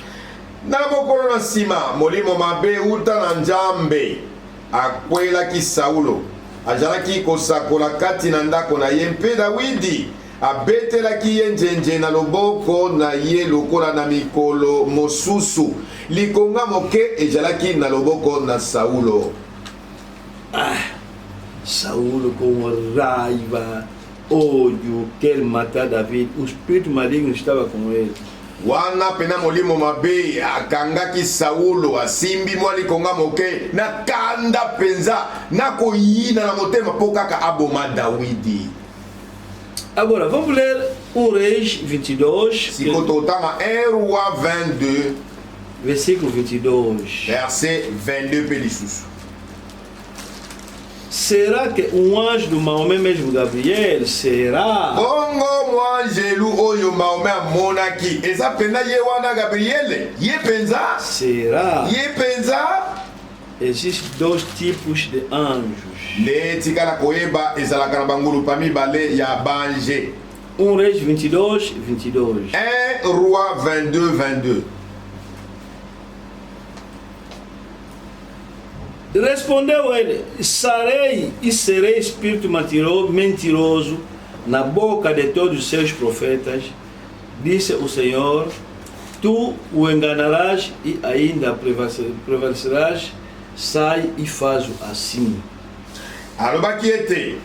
Na mokolo na nsima molimo mabe uta na nzambe akwelaki Saulo, azalaki kosakola kati na ndako na ye mpe Dawidi abetelaki ye njenje na loboko na ye lokola na mikolo mosusu, likonga moke ezalaki na loboko na Saulo. Saul com raiva, ódio, quer matar David. O espírito maligno estava com ele. Wana pena molimo mabe akangaki Saulo, asimbi mwa likonga moke na kanda penza na koyina na motema po kaka aboma Dawidi. Agora, vamos ler 1 Reis 22, Siko totanga 1 Roi 22, versículo 22. verset 22 pe lisusu. Será que um anjo do Maomé mesmo, Gabriel, será? Bongo mwanjelu oyo Maomé amonaki eza pena ye wana Gabriele ye penza? Será? Ye penza? Existem dois tipos de anjos. Le tikala koyeba ezalaka na bangulu pa mibale ya banje. 1 Reis 22, 22. 1 Roi 22, 22. Respondeu ele: sarei e serei espírito mentiroso na boca de todos os seus profetas, disse o Senhor. Tu o enganarás e ainda prevalecerás. Sai e faz assim. Alobaki ete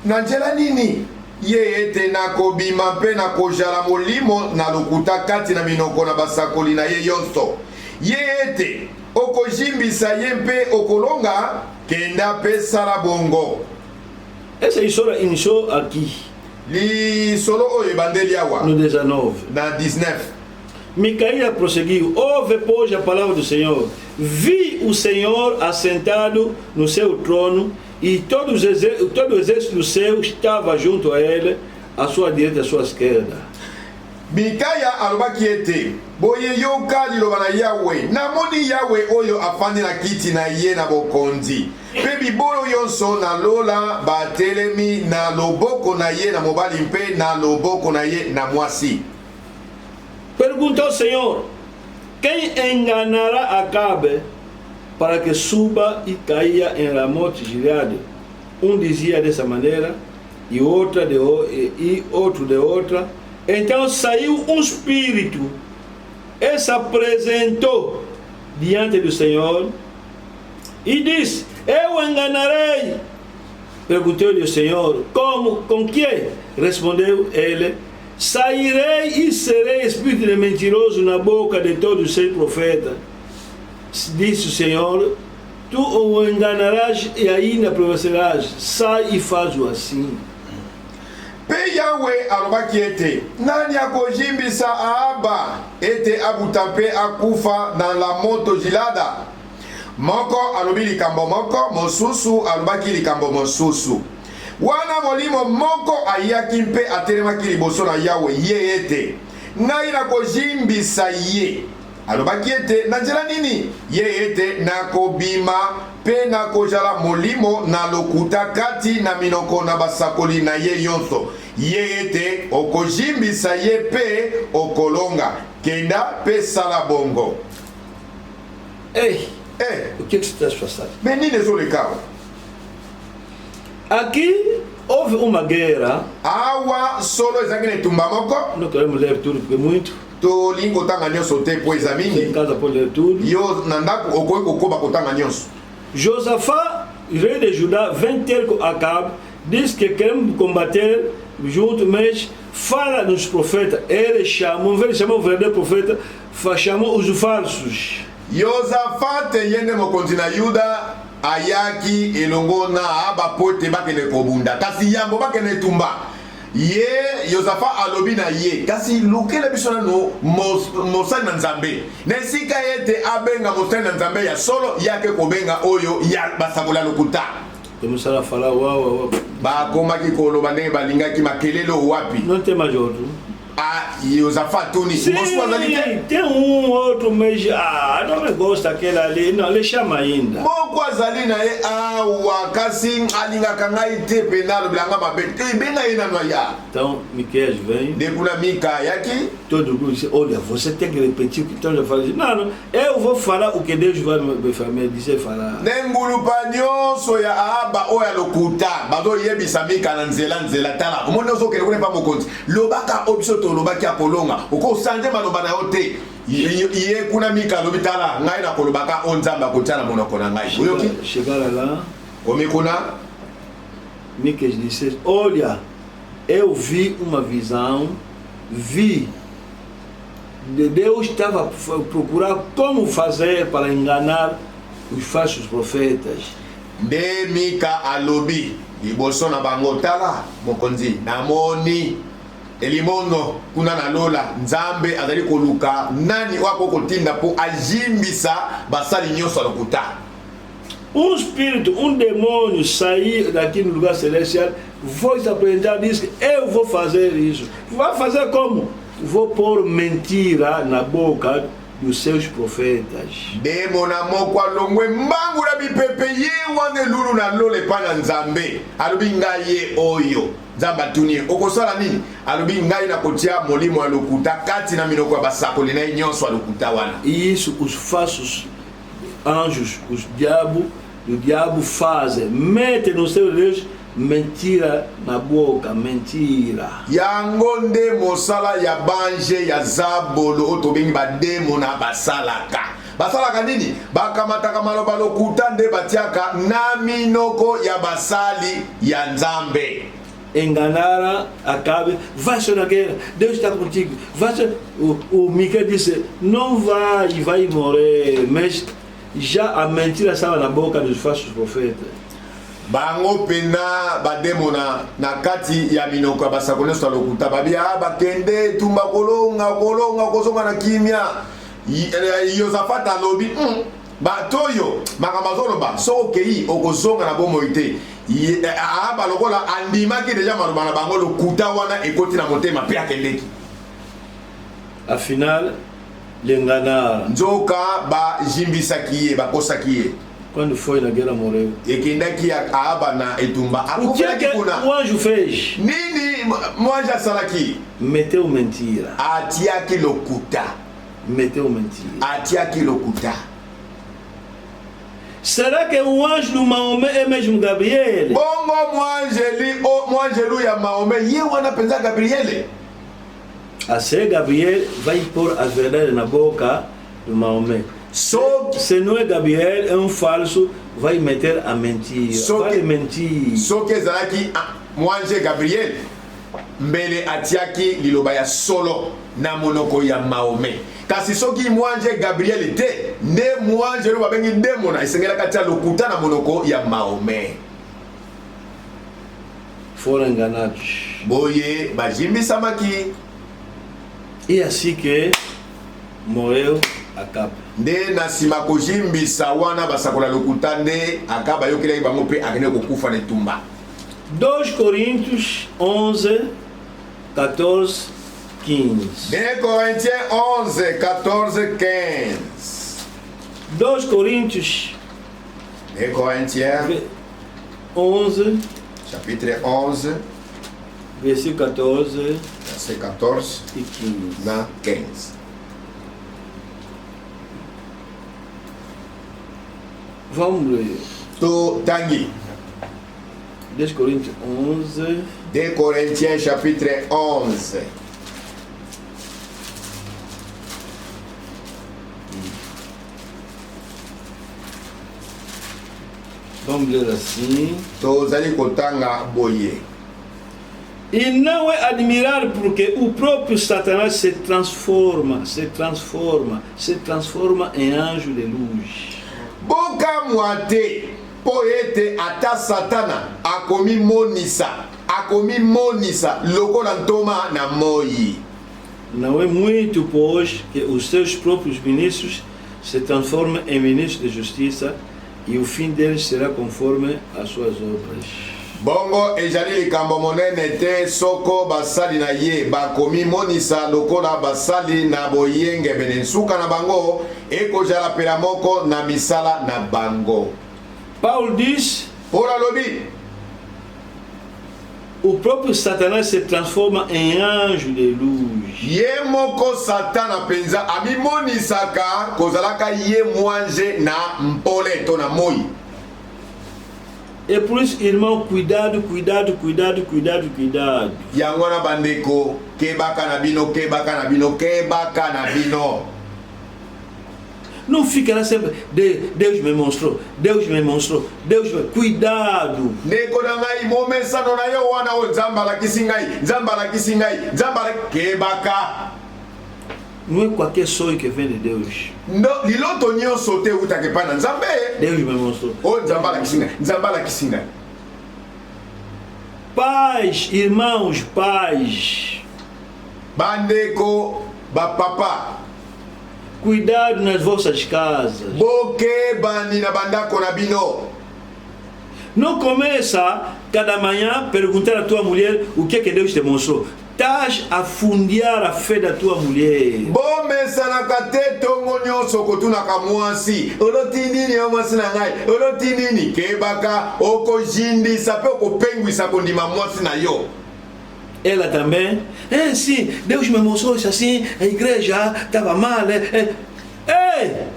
na nzela nini ye ete nakobima mpe nakozala molimo na lokuta kati na minoko na basakoli na ye yonso. Ye ete okojimbisa ye mpe okolonga kenda mpe sala bongo. Essa história iniciou aqui Lisolo oyo ebandeli awa no 19. na 19. Micaías prosseguiu: ouve, pois, a palavra do Senhor. Vi o Senhor assentado no seu trono, e todo o exército do céu estava junto a ele, à sua direita e à sua esquerda. Mikaya alobaki ete boye yoka liloba na Yawe, namoni Yawe oyo afandi na kiti na ye na bokonzi, mpe bibolo yonso na lola batelemi na loboko na ye na mobali mpe na loboko na ye na mwasi. Perguntou ao Senhor: quem enganará Acabe para que suba e caia em Ramote Gileade? Um dizia dessa maneira e outro de outra. Então saiu um espírito e se apresentou diante do Senhor e disse: eu enganarei. Perguntou-lhe o Senhor: como? Com que? Respondeu ele: sairei e serei espírito de mentiroso na boca de todos os seus profetas. Disse o Senhor: tu o enganarás e ainda prevalecerás. Sai e faz-o assim. Pe Yahweh alobaki ete nani akojimbisa Ahaba ete abutape akufa dans la moto Gilada. Moko alobi likambo moko, mosusu alobaki likambo mosusu. Wana molimo moko ayaki mpe atelemaki liboso na Yahweh ye ete ngai nakojimbisa ye. Alobaki ete na nzela nini? Ye ete nakobima pe nakozala molimo na lokuta kati na minoko na basakoli na ye yonso. Ye ete okojimbisa ye pe okolonga kenda pe sala bongo. O que está se passando? Mais nini ezoleka? Aqui houve uma guerra. Awa solo ezangi na etumba moko. Não queremos ler tudo porque é muito. Tolingi kotanga nyonso te po eza mingi. Em casa pode ler tudo. Yo na ndako okoki kokoba kotanga nyonso. Josafá, rei de Judá, vem ter com Acabe, diz que queremos combater junto, mas fala nos profetas. Ele chamou o verdadeiro profeta, chamou os falsos. Yosafate yende mokonzi na Yuda ayaki elongo na Ahaba pote bakene kobunda kasi yambo bakene tumba. Ye Yosafa alobi na ye kasi lukele biso no mosali na Nzambe nesika ete abenga mosali na Nzambe ya solo yake kobenga oyo ya basakola lokuta komusala fala wa bakomaki koloba ndenge balingaki makelelo wapi non te major. Yosafa Tony, tem outro, mas não me gosta aquele ali, não, ele chama ainda. Moko azali na e awa kasi alinga kangai te penalo blanga mabete benga ina no ya. Então, Miqueias vem. Dekuna Mika yaki, todo mundo diz, olha, você tem que repetir o que então já falei. Não, eu vou falar o que Deus vai me dizer falar. Nengulu panyo soya Ahaba oya lokuta, bazo yebisa Mika na nzela tala. Omono zo ke lokune pa mokonzi. Lobaka obso lobaki akolonga uko sanje maloba na yote ye kuna Mika lobitala ngai na kolobaka onzamba kotana monoko na ngai oyoki chegar lá omikuna Mika disse olha eu vi uma visão vi Deus estava a procurar como fazer para enganar os falsos profetas de Mika alobi liboso na bango tala mokonzi namoni elimono kuna na lola Nzambe azali koluka nani wako kotinda po ajimbisa basali nyonso lokuta. Espírito, demônio saiu daqui no lugar celestial, foi se apresentar e disse: eu vou fazer isso. Vai fazer como? Vou pôr mentira na boca dos seus profetas. Demona moko alongwe mbangu na bipepe ye wange lulu na lole pana Nzambe alobi ngai ye oyo Nzamba tuni okosala nini alobi ngai na kotia molimo ya lokuta kati na minoko ya basakoli na nyonso ya lokuta wana. Isso os falsos anjos, o diabo fazem, mete no seu Deus mentira na boca, mentira. Yango nde mosala ya banje ya zabolo otobengi bademo na basalaka. Basalaka nini? Bakamataka maloba lokuta nde batiaka na minoko ya basali ya Nzambe. Enganaram Acabe, vai ser na guerra, Deus está contigo. Vai ser... O Miquel disse, não vai morrer, mas já a mentira estava na boca dos falsos profetas. Bango pena bademona na kati ya minoko ya basakoli nyonso lokuta babia bakende tumba kolonga kozonga na kimia. Yosafat alobi batoyo makambo azoloba so okei okozonga na bomoi te. Ahaba lokola andimaki deja maloba na bango lokuta wana ekoti na motema pe akendeki. Au final, l'enganaram. Nzoka bajimbisaki ye bakosaki ye. Quando foi na guerra morreu. Ekendaki Ahaba na etumba. O que o anjo fez? Nini mwanja asalaki? Meteu mentira. Atiaki lokuta. Meteu mentira. Atiaki lokuta. Será que o anjo do Maomé é mesmo Gabriel? Bongo mwangelu ya Maomé ye wana penza Gabriel. A ser Gabriel vai pôr a verdade na boca do Maomé. Se não é Gabriel, é falso, vai meter a mentira. Vai mentir. So que zalaki mwanje Gabriel mbele atiaki liloba ya solo na monoko ya Maomé. Kasi soki mwanje Gabriel te nde mwanje lo babengi demona esengela katia lokuta na monoko ya Maomé. foram enganados. boye bajimbisamaki. E assim que morreu Acabe. Nde na nsima kojimbisa wana basakola lokuta nde Akabe ayokelaki bango mpe akende kokufa na etumba. 2 Coríntios 11, 14, 15. 2 Corinthiens 11, 14, 15. 2 Coríntios 2 Corinthiens 11, chapitre 11, versículo 14 verset 14 e 15. na 15. Vamos ler. To tangi. 2 Coríntios 11. 2 Corinthiens chapitre 11. Vamos ler assim. Tozali kotanga boye. E não é admirar porque o próprio Satanás se transforma em anjo de luz. Boka mwate po ete ata Satana akomi monisa lokola ntoma na moi. Não é muito, pois, que os seus próprios ministros se transformam em ministros de justiça e o fim deles será conforme as suas obras. Bongo ezali likambo monene te soko basali na ye bakomi monisa lokola basali na boyenge bene nsuka na bango ekozala pela moko na misala na bango. Paulo diz: Paul lobi o próprio Satanás se transforma em anjo de luz. ye moko Satana penza amimonisaka kozalaka ye mwanje na mpole to na moi. E por isso, irmão, cuidado. Yango na bandeko kebaka na bino. Não fica lá sempre, Deus me mostrou. Cuidado. Neko na ngai momesano na yo wana o nzamba la kisingai kebaka. Não é qualquer sonho que vem de Deus. No liloto nyonso te utake pana nzambe. Deus me mostrou. O nzamba la kisingai. Pais, irmãos, bandeko bapapa, cuidado nas vossas casas. boke bani na bandako na bino. Não começa cada manhã a perguntar à tua mulher o que é que Deus te mostrou. Estás a fundiar a fé da tua mulher. Bomesanaka te tongo nyonso kotunaka mwasi oloti nini ya mwasi na ngai oloti nini kebaka okojindisa pe okopengwisa kondima mwasi na yo. Ela também, sim, Deus me mostrou isso assim, a igreja estava mal.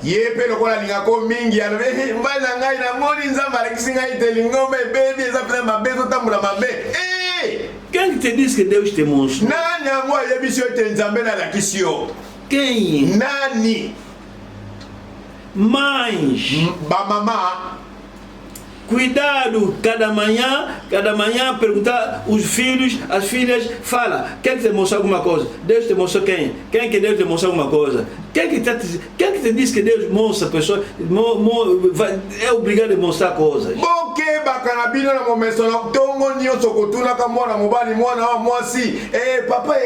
Ye pe lokola lingako mingi ya mbai na ngai na moni nzamba alekisi ngai te lingombe bebi eza pena mabe zotambola mabe. Quem te disse que Deus te mostrou? Nani yango ayebisi yo te nzambe nalakisi yo? Quem? Nani? Mães. Bamama. Cuidado, cada manhã perguntar os filhos, as filhas, fala, quem te mostrou alguma coisa? Deus te mostrou quem? Quem que Deus te mostrou alguma coisa? Quem que te diz que Deus mostra a pessoa, é obrigado a mostrar coisas? Boke bakanabino na momesono tongo nyonso kotuna ka mwana mobali mwana wa mwasi papa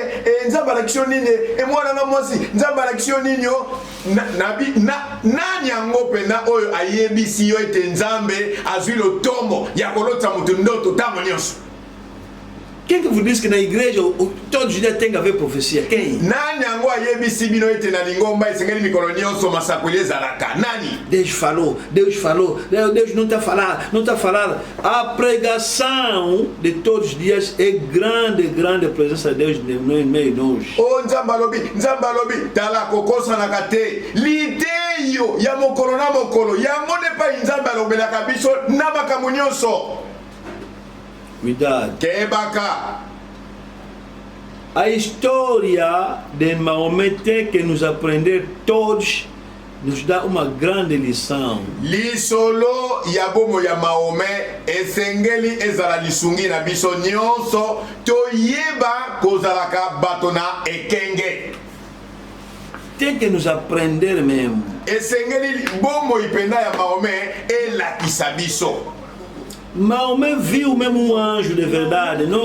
nzamba alakisio nini mwana na mwasi nzamba alakisio nini nani yango pena oyo ayebisi yo ete nzambe azwi lotomo ya kolota mutu ndoto tango nyonso. Quem que vous diz que na igreja todos os dias tem que haver profecia? Quem? Nani yango ayebisi bino ete na lingomba esengeli mikolo nyonso masakweli ezalaka? Nani? Deus falou, Deus não está falando. A pregação de todos os dias é grande presença de Deus no meio de nós. O nzamba lobi tala kokosanaka te liteyo ya mokolo na mokolo yango nde pa nzamba alobelaka biso na makambo nyonso. Cuidado. Kebaka. A história de Maomé tem que nos aprender todos, nos dá uma grande lição. Lisolo ya bomo ya Maomé esengeli ezala lisungi na biso nyonso toyeba kozalaka batona ekenge. Tem que nos aprender mesmo. Esengeli bomo ipenda ya Maomé elakisa biso. Mahomet viu même um anjo de verdade. Não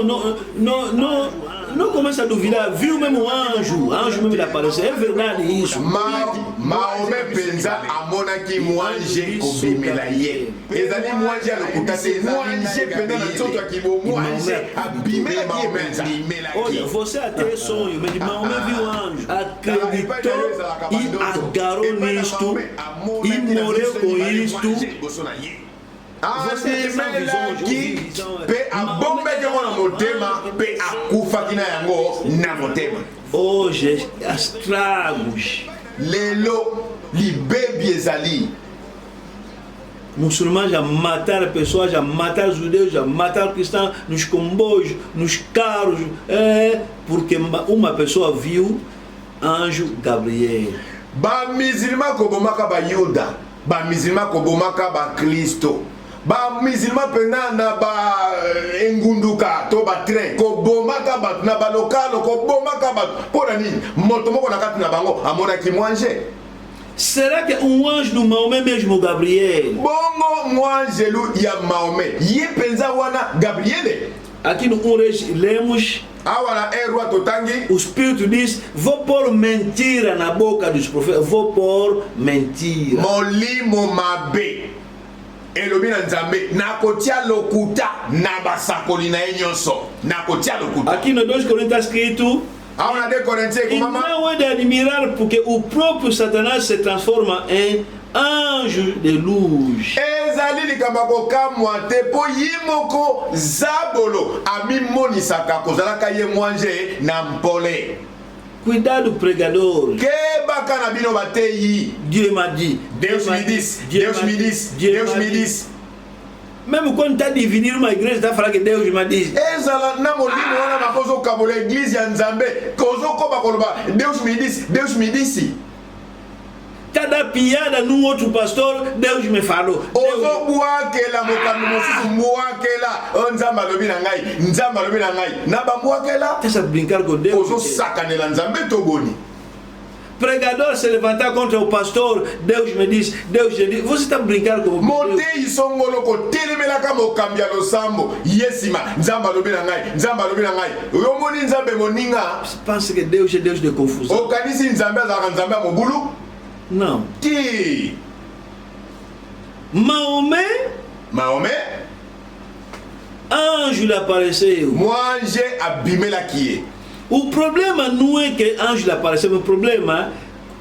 começa a duvidar. Viu mesmo um anjo mesmo apareceu. É verdade isso. Mahomet pensa amonaki mwanje kobimela ye. Ezali mwanje alokuta te mwanje pensa na nzoto akibo mwanje abimela ye pensa. Olha, você até sonho, mas Mahomet viu um anjo. Acreditou e agarrou nisto e morreu com isto. Abimelaki pe abombeki yango na motema pe akufaki na yango na motema. Hoje as tragos lelo libebi ezali muçulmans já mataram pessoas, já mataram judeus, já mataram cristãos nos comboios, nos carros, porque uma pessoa viu anjo Gabriel. Ba musulman kobomaka ba Yuda, ba musulman kobomaka ba Kristo. Ba musulman pena na ba engunduka to ba train ko bomaka ba na ba lokalo ko bomaka ba pona nini moto moko na kati na bango amona ki mwanje. Será que anjo do Maomé mesmo Gabriel? Bongo mwangelu ya Maomé ye penza wana Gabriel. Aqui no Reis lemos awana erwa totangi o Espírito diz: vou pôr mentira na boca dos profetas, vou pôr mentira. Molimo mabe elobi na nzambe nakotia lokuta na basakoli na nyonso nakotia lokuta. Aqui no 2 Coríntios está escrito: awana 2 Coríntios e mama não é de admirar porque o próprio Satanás se transforma em anjo de luz. ezali likambo kokamwa te po ye moko zabolo amimonisaka kozalaka ye mwanje na mpole. Cuidado, pregador. Kebaka na bino bateyi. Dieu m'a dit. Deus me disse. Deus me disse. Deus me disse. Même quando está dividindo uma igreja, está falando que Deus me disse. Ezala na molimo wana makozo kabola église ya Nzambe kozo koba koloba Deus me disse. Deus me disse. Cada piada num outro pastor, Deus me falou. Ozo buakela mokambi mosusu buakela Nzamba lobi na ngai, Nzamba lobi na ngai. Na ba buakela. Deixa brincar com Deus. Ozo sakanela Nzambe toboni. Pregador se levantar contra o pastor, Deus me diz, Deus me diz. Você está brincando com Deus? Montei songolo ko telemelaka mokambi ya losambo. Yesima, Nzamba lobi na ngai, Nzamba lobi na ngai. Yomoni Nzambe moninga. Pense que Deus é Deus de confusão. Okanisi Nzambe azaka Nzambe mobulu? Não. Qui? Maomé, anjo lhe apareceu. Mwanje abimelaki. O problema não é que anjo lhe apareceu, o problema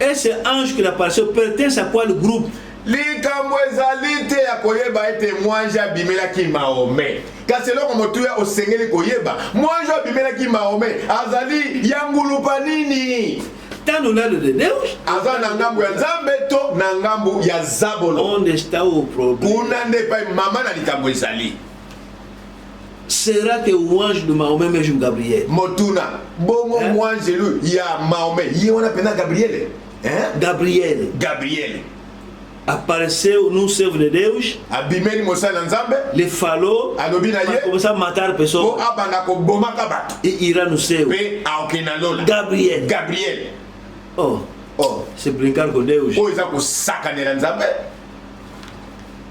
é esse anjo que lhe apareceu pertence a qual grupo? Likambo ezali te ya koyeba ete mwanje abimelaki Maomé. Kasi eloko motu ya osengeli koyeba mwanje abimelaki Maomé azali yangulupa nini? Está no lado de Deus? Aza na ngambo ya Nzambe to na ngambo ya Zabolo. Onde está o problema? Kuna nde pa mama na likambo ezali. Será que o anjo do Maomé mesmo Gabriel? Motuna bongo mwanjelu ya Maomé ye wana pena Gabriel. Gabriel apareceu num servo de Deus. Abimeli mosala Nzambe. Lhe falou. Alobi na ye. Começar a matar pessoas. Ko abanda ko bomaka bato. E irá no céu. Pe aokena lola. Gabriel. Oh, se brincar com Deus. Oza ko sakanela Nzambe.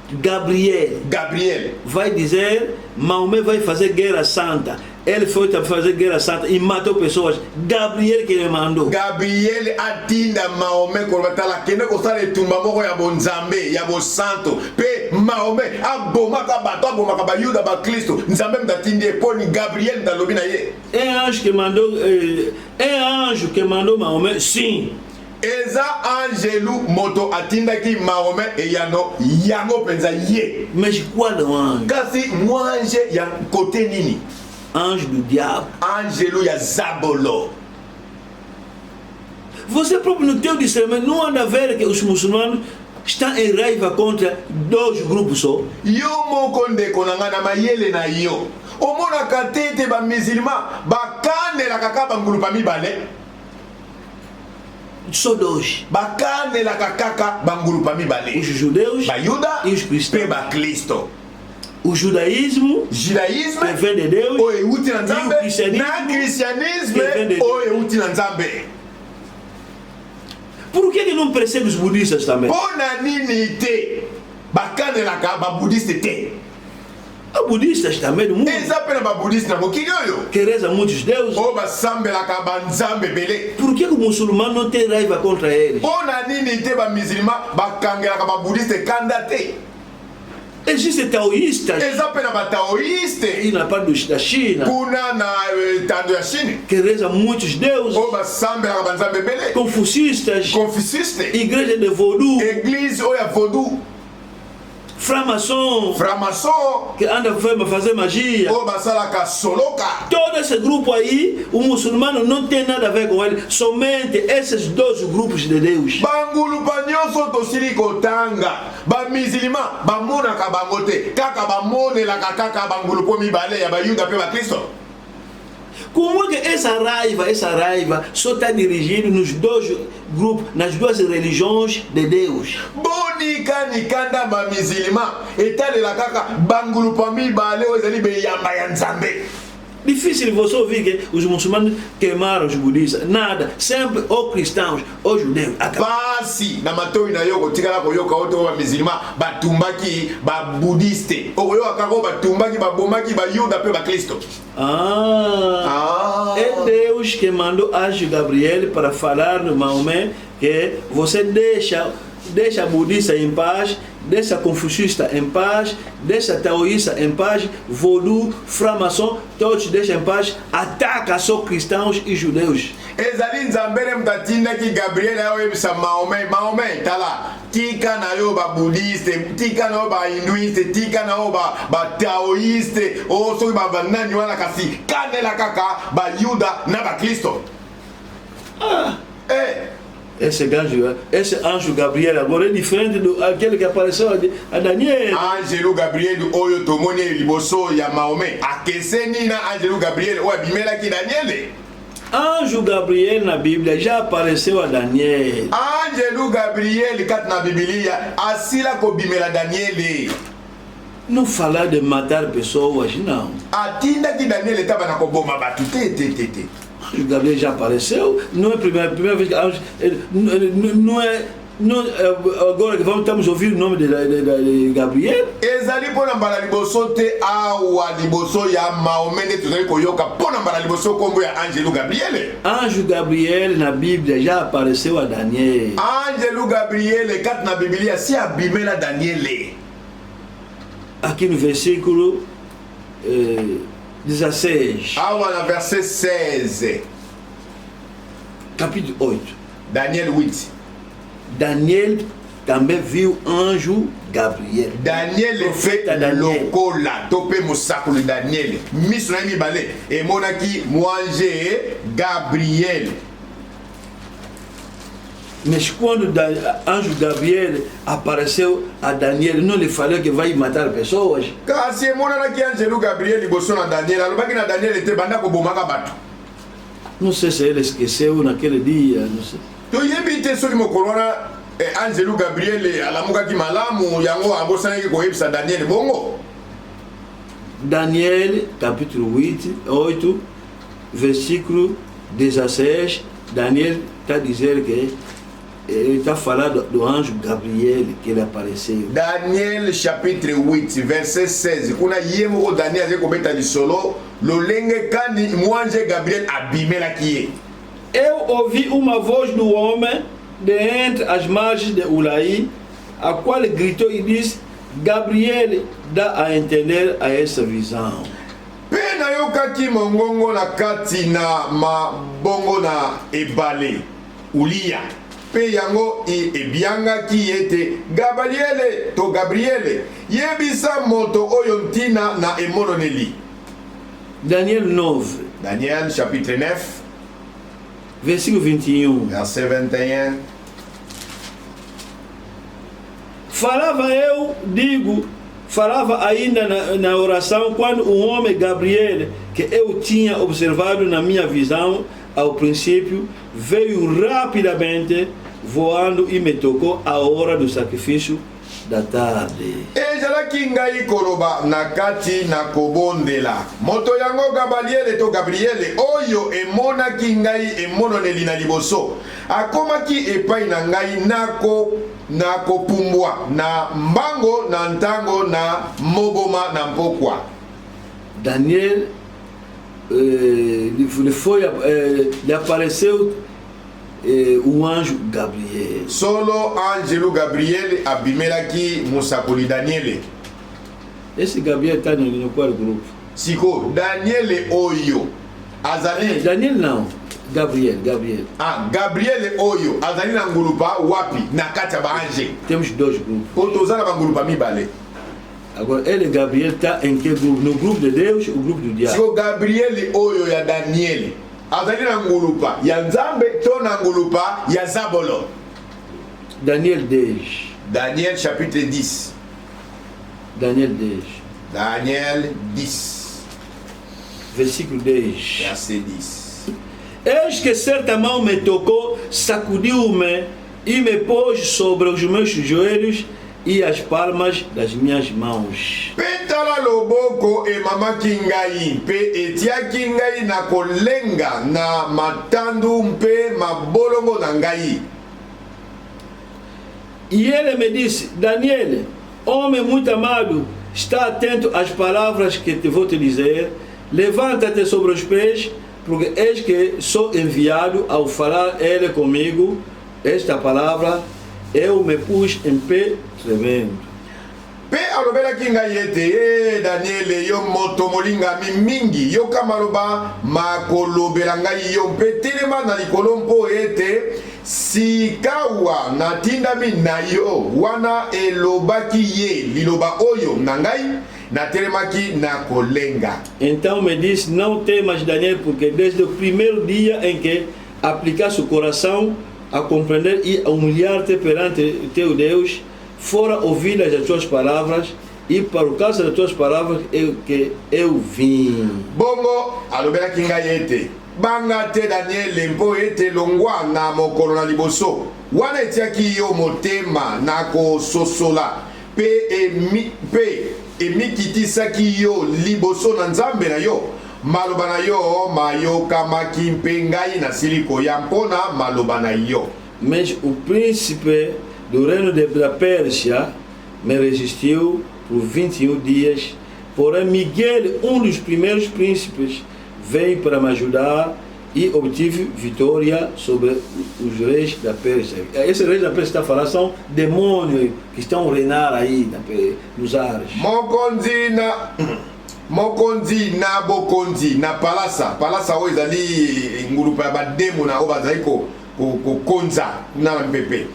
Gabriel vai dizer: Maomé vai fazer guerra santa. Ele foi fazer guerra santa e matou pessoas. Gabriel que me mandou. Gabriel atinda Maomé korbatala kende ko sala etumba moko ya bonzambe ya bo santo. Pe Maomé abomaka bato abomaka ba Yuda ba Kristo. Nzambe mdatindi eponi Gabriel ndalobi na ye. Anjo que mandou Maomé, sim. Eza angelu moto atindaki Maomé eyano yango penza ye. Mais quoi le ange? Kasi mwanje ya côté nini? Ange do diabo. Angelu ya Zabolo. Você próprio no teu discernimento não anda a ver que os muçulmanos estão em raiva contra dois grupos só? Yo moko ndeko nanga na mayele na yo. Omona katete ba musulman bakandela kaka bangulupa mibale. Só dois. Bakandela kaka bangulupa mibale. Os judeus, Bayuda e os cristãos. Pe ba Kristo. O judaísmo que vem de Deus, o euti na Nzambe, cristianismo o euti na Nzambe. Por que não persegue os budistas também? Pona nini te bakandela ka ba budiste te. A budistas também no mundo. eza mpe na babudiste na mokili oyo Que reza muitos deuses. oyo basambelaka banzambe ebele. Por que o muçulmano não tem raiva contra eles? mpo na nini te bamusulman bakangelaka babudiste kanda te? Existem taoístas eza mpe na bataoiste aí na parte da China kuna na tando ya chine que reza muitos deuses. oyo basambelaka banzambe ebele. Confucistas, confuciste igreja de voodoo, église oyo ya vodou, franc-maçon franc-maçon que anda fazer magia. oyo basalaka soloka. Todo esse grupo aí, o muçulmano não tem nada a ver com ele. Somente esses dois grupos de Deus. bangulupa nyonso tosili kotanga bamisilima bamonaka bango te kaka bamonelaka kaka bangulupo mibale ya bayuda mpe bakristo. Como é que essa raiva só está dirigida nos dois grupos, nas duas religiões de Deus? bonika nikanda bamisilima etalela kaka bangulupa mibale oyo ezali beyamba ya nzambe. Difícil você ouvir que os muçulmanos queimaram os budistas. Nada. Sempre ou cristãos ou judeus. basi na matoi na yo kotikala koyoka oto bamisilima batumbaki babudiste okoyoka kaka oyo batumbaki babomaki bayuda mpe bakristo. É Deus que mandou anjo Gabriel para falar no Maomé que você deixa budista em paz, deixa confucista em paz, deixa taoísta em paz, voodoo, franc-maçon, todos deixa em paz, ataca só cristãos e judeus. ezali nzambe nde moto atindaki gabriel ayoyebisa maome tala tika na yo babudiste, tika na yo bahinduiste, tika na yo bataoiste oyo soki banani wana kasi kanela kaka bayuda na bakristo. Esse anjo Gabriel agora é diferente daquele que apareceu a Daniel. Angelo Gabriel oyo tomoni liboso ya maome akeseni na angelo Gabriel oyo abimelaki daniele. Anjo Gabriel na Bíblia já apareceu a Daniel. Angelo Gabriel kati na Biblia asila kobimela Daniele. Não falar de matar pessoas, não. Atindaki Daniele taba na koboma batu te. Anjo Gabriel já apareceu. Não é a primeira vez que anjo, não agora que estamos ouvindo o nome de Gabriel. Ezali pona mbala liboso te awa liboso ya Maomé nde tozali koyoka pona mbala liboso kombo ya Angelo Gabriel. Anjo Gabriel na Bíblia já apareceu a Daniel. Angelo Gabriel kati na Biblia si abimela Daniele. Aqui no versículo 16. Awa na verset 16. Capítulo 8. Daniel 8. Daniel também viu anjo Gabriel. Daniel fait lokola topé mosakolo Daniel miso na mibale emonaki mwange Gabriel. Mas quando anjo Gabriel apareceu a Daniel, não lhe falou que vai matar pessoas? Kasi emonanaki angelo Gabriel liboso na Daniel alobaki na Daniel ete banda kobomaka bato. Não sei se ele esqueceu naquele dia, não sei. toyebi te soki mokolo wana angelo Gabriel alamukaki malamu yango abosanaki koyebisa Daniel bongo. Daniel capítulo 8 versículo 16. Daniel está dizendo que ele está falando do anjo Gabriel que ele apareceu. Daniel chapitre 8 verset 16 kuna ye moko Daniel azali kobeta lisolo lolenge kani mwange Gabriel abimelaki ye. Eu ouvi uma voz do homem de entre as margens de Ulaí, a qual gritou e disse: Gabriel, dá a entender a essa visão. Pe nayokaki mongongo na kati na mabongo na ebale Ulia. Pe yango ebiangaki ete Gabriele yebisa moto oyo ntina na emononeli. Daniel 9. Daniel chapitre 9 versículo 21. verset 21. Falava ainda na oração quando o homem Gabriel, que eu tinha observado na minha visão ao princípio, veio rapidamente voando e me tocou a hora do sacrifício da tarde. ezalaki ngai koloba na kati na kobondela moto yango Gabriele to Gabriele oyo emonaki ngai emononeli na liboso akomaki epai na ngai na kopumbwa na mbango na ntango na moboma na mpokwa. Daniel il apparaissait o ange Gabriel. Solo angelo Gabriel abimelaki musakoli Daniele. Esse Gabriel está no qual grupo? Siko Daniele oyo azali Daniel não, Gabriel. Ah, Gabriel oyo azali na ngulupa wapi na kati ya baange. Temos dois grupos. Otozala ba ngulupa mibale. Agora ele Gabriel está em que grupo? No grupo de Deus ou grupo do diabo? Siko Gabriel oyo ya Daniel azali na ngulupa ya Nzambe to na ngulupa ya Zabolo. Daniel 10. Daniel chapitre 10. Daniel 10. Daniel 10. Versículo 10. Verset 10. Eis que certa mão me tocou, sacudiu-me e me pôs sobre os meus joelhos e as palmas das minhas mãos. Petala loboko emamaki ngai pe etiaki ngai na kolenga na matandu mpe mabolongo na ngai. E ele me disse: Daniel, homem muito amado, está atento às palavras que te vou te dizer. Levanta-te sobre os pés, porque eis que sou enviado ao falar ele comigo. Esta palavra eu me pus em pé tremendo. Pe alobelaki ngai ete Daniel yo moto molingami mingi yo kamaloba makolobela ngai yo mpe telema na likolo mpo ete sikawa natindami na yo wana elobaki ye liloba oyo na ngai natelemaki na kolenga. Então me disse: não temas, Daniel, porque desde o primeiro dia em que aplicaste o coração a compreender e a humilhar-te perante teu Deus, fora ouvidas as tuas palavras, e por causa das tuas palavras que eu vim. Bongo alobelaki ngai ete banga te Daniel mpo ete longwa na mokolo na liboso wana etiaki yo motema na kososola pe emikitisaki yo liboso na Nzambe na yo. Maloba na yo mayokamaki mpe ngai nasili koya mpona maloba na yo. Mas o príncipe do reino da Pérsia me resistiu por 21 dias. Porém Miguel, um dos primeiros príncipes, veio para me ajudar e obtive vitória sobre os reis da Pérsia. Esses reis da Pérsia está falando são demônios que estão a reinar aí nos ares. Mokonzi na bokonzi na palasa oyo ezali ngulupa ya bademo na oyo bazali kokonza na mpepe.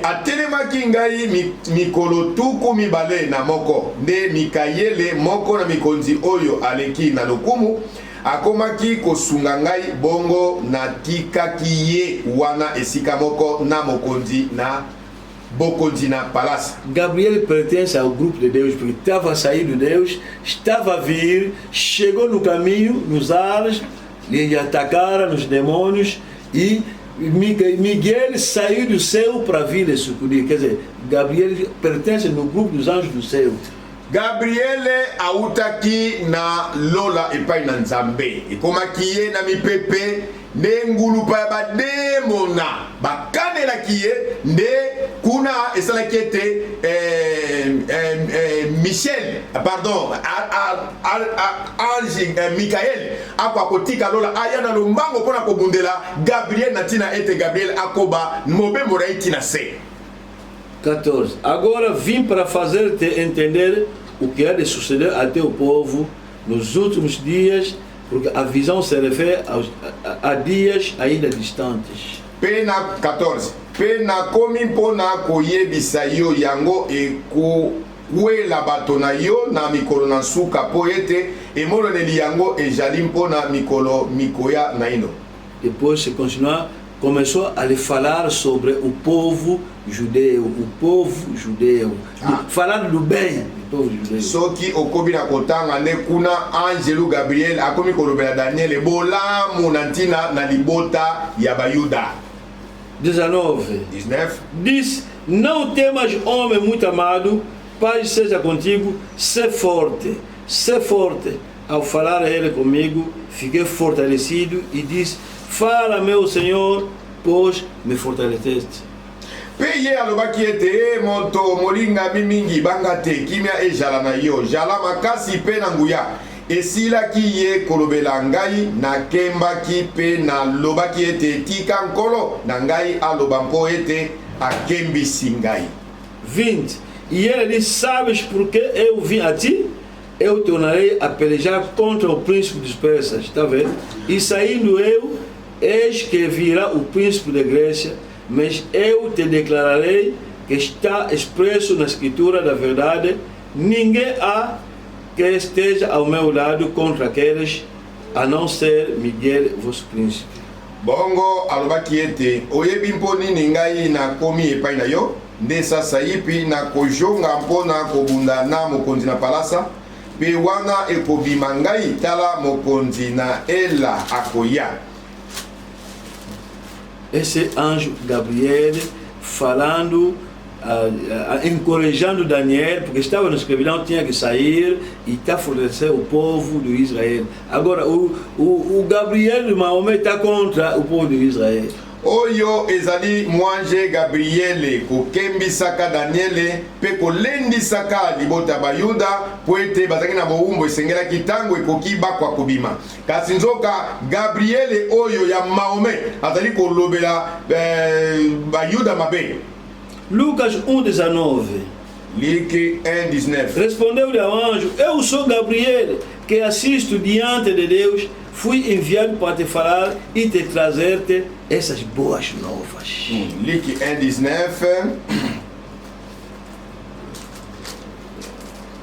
Atelemaki ngai mikolo tuku mibale na moko nde Mikayele moko na mikonzi oyo aleki na lokumu akomaki kosunga ngai bongo natikaki ye wana esika moko na mokonzi na bokonzi na palasa. Gabriel pertence ao grupo de Deus, porque estava a sair de Deus, estava a vir, chegou no caminho, nos ares, lhe atacaram os demônios e Miguel saiu do céu para vir lhe socorrer. Quer dizer, Gabriel pertence no grupo dos anjos do céu. Gabriele autaki na lola epai na Nzambe ekomaki ye na mipepe nde ngulupa ya bademona bakanelaki ye nde kuna esalaki ete ange Mikael akwa kotika lola aya na lombango mpona kobundela Gabriel na tina ete Gabriel akoba mobembo na ye tina se. 14. Agora vim para fazer-te entender o que há de suceder a teu povo nos últimos dias, porque a visão se refere a dias ainda distantes. Pena 14. Pena komi mpona koyebisa yo yango ekuwela bato na yo na mikolo na suka po ete emononeli yango ezali mpona mikolo mikoya na ino. Depois se continua, começou a lhe falar sobre o povo judeu, falando do bem do povo judeu. Soki okobi na kotanga ne kuna Angelo Gabriel akomi kolobela Daniel bolamu na ntina na libota ya bayuda. 19. Diz: Não temas, homem muito amado, paz seja contigo, sê forte, sê forte. Ao falar ele comigo, fiquei fortalecido e disse, fala meu Senhor, pois me fortaleceste. Peye alobaki ete moto molinga mingi banga te kimia ejala na yo jala makasi pe na nguya esilaki ye kolobela ngai na kembaki pe na lobaki ete tika nkolo na ngai aloba mpo ete akembisi ngai. 20. E ele disse, sabes porque eu vim a ti? Eu tornarei a pelejar contra o príncipe dos persas, está vendo? E saindo eu, eis que virá o príncipe da Grécia, mas eu te declararei que está expresso na escritura da verdade, ninguém há que esteja ao meu lado contra aqueles, a não ser Miguel, vosso príncipe. Bongo alobaki ete oyebi mpo nini ngai nakomi epai na yo nde sasa yipi nakojonga mpo na kobunda na mokonzi na palasa pe wana ekobima ngai tala mokonzi na ela akoya. Esse anjo Gabriel falando, encorajando Daniel, porque estava na escravidão, tinha que sair e fortalecer o povo de Israel. Agora, o Gabriel de Maomé está contra o povo de Israel. Oyo ezali mwange Gabriele kokembisaka Daniele pe kolendisaka libota bayuda po ete bazaki na bowumbo esengelaki ntango ekoki bakwa kobima. Kasi nzoka Gabriele oyo ya Maomé azali kolobela bayuda mabe. Lucas 1:19. Liki 1:19. Respondeu-lhe ao anjo, eu sou Gabriel, que assisto diante de Deus, fui enviado para te falar e te trazer-te essas boas novas. Liki 1:19.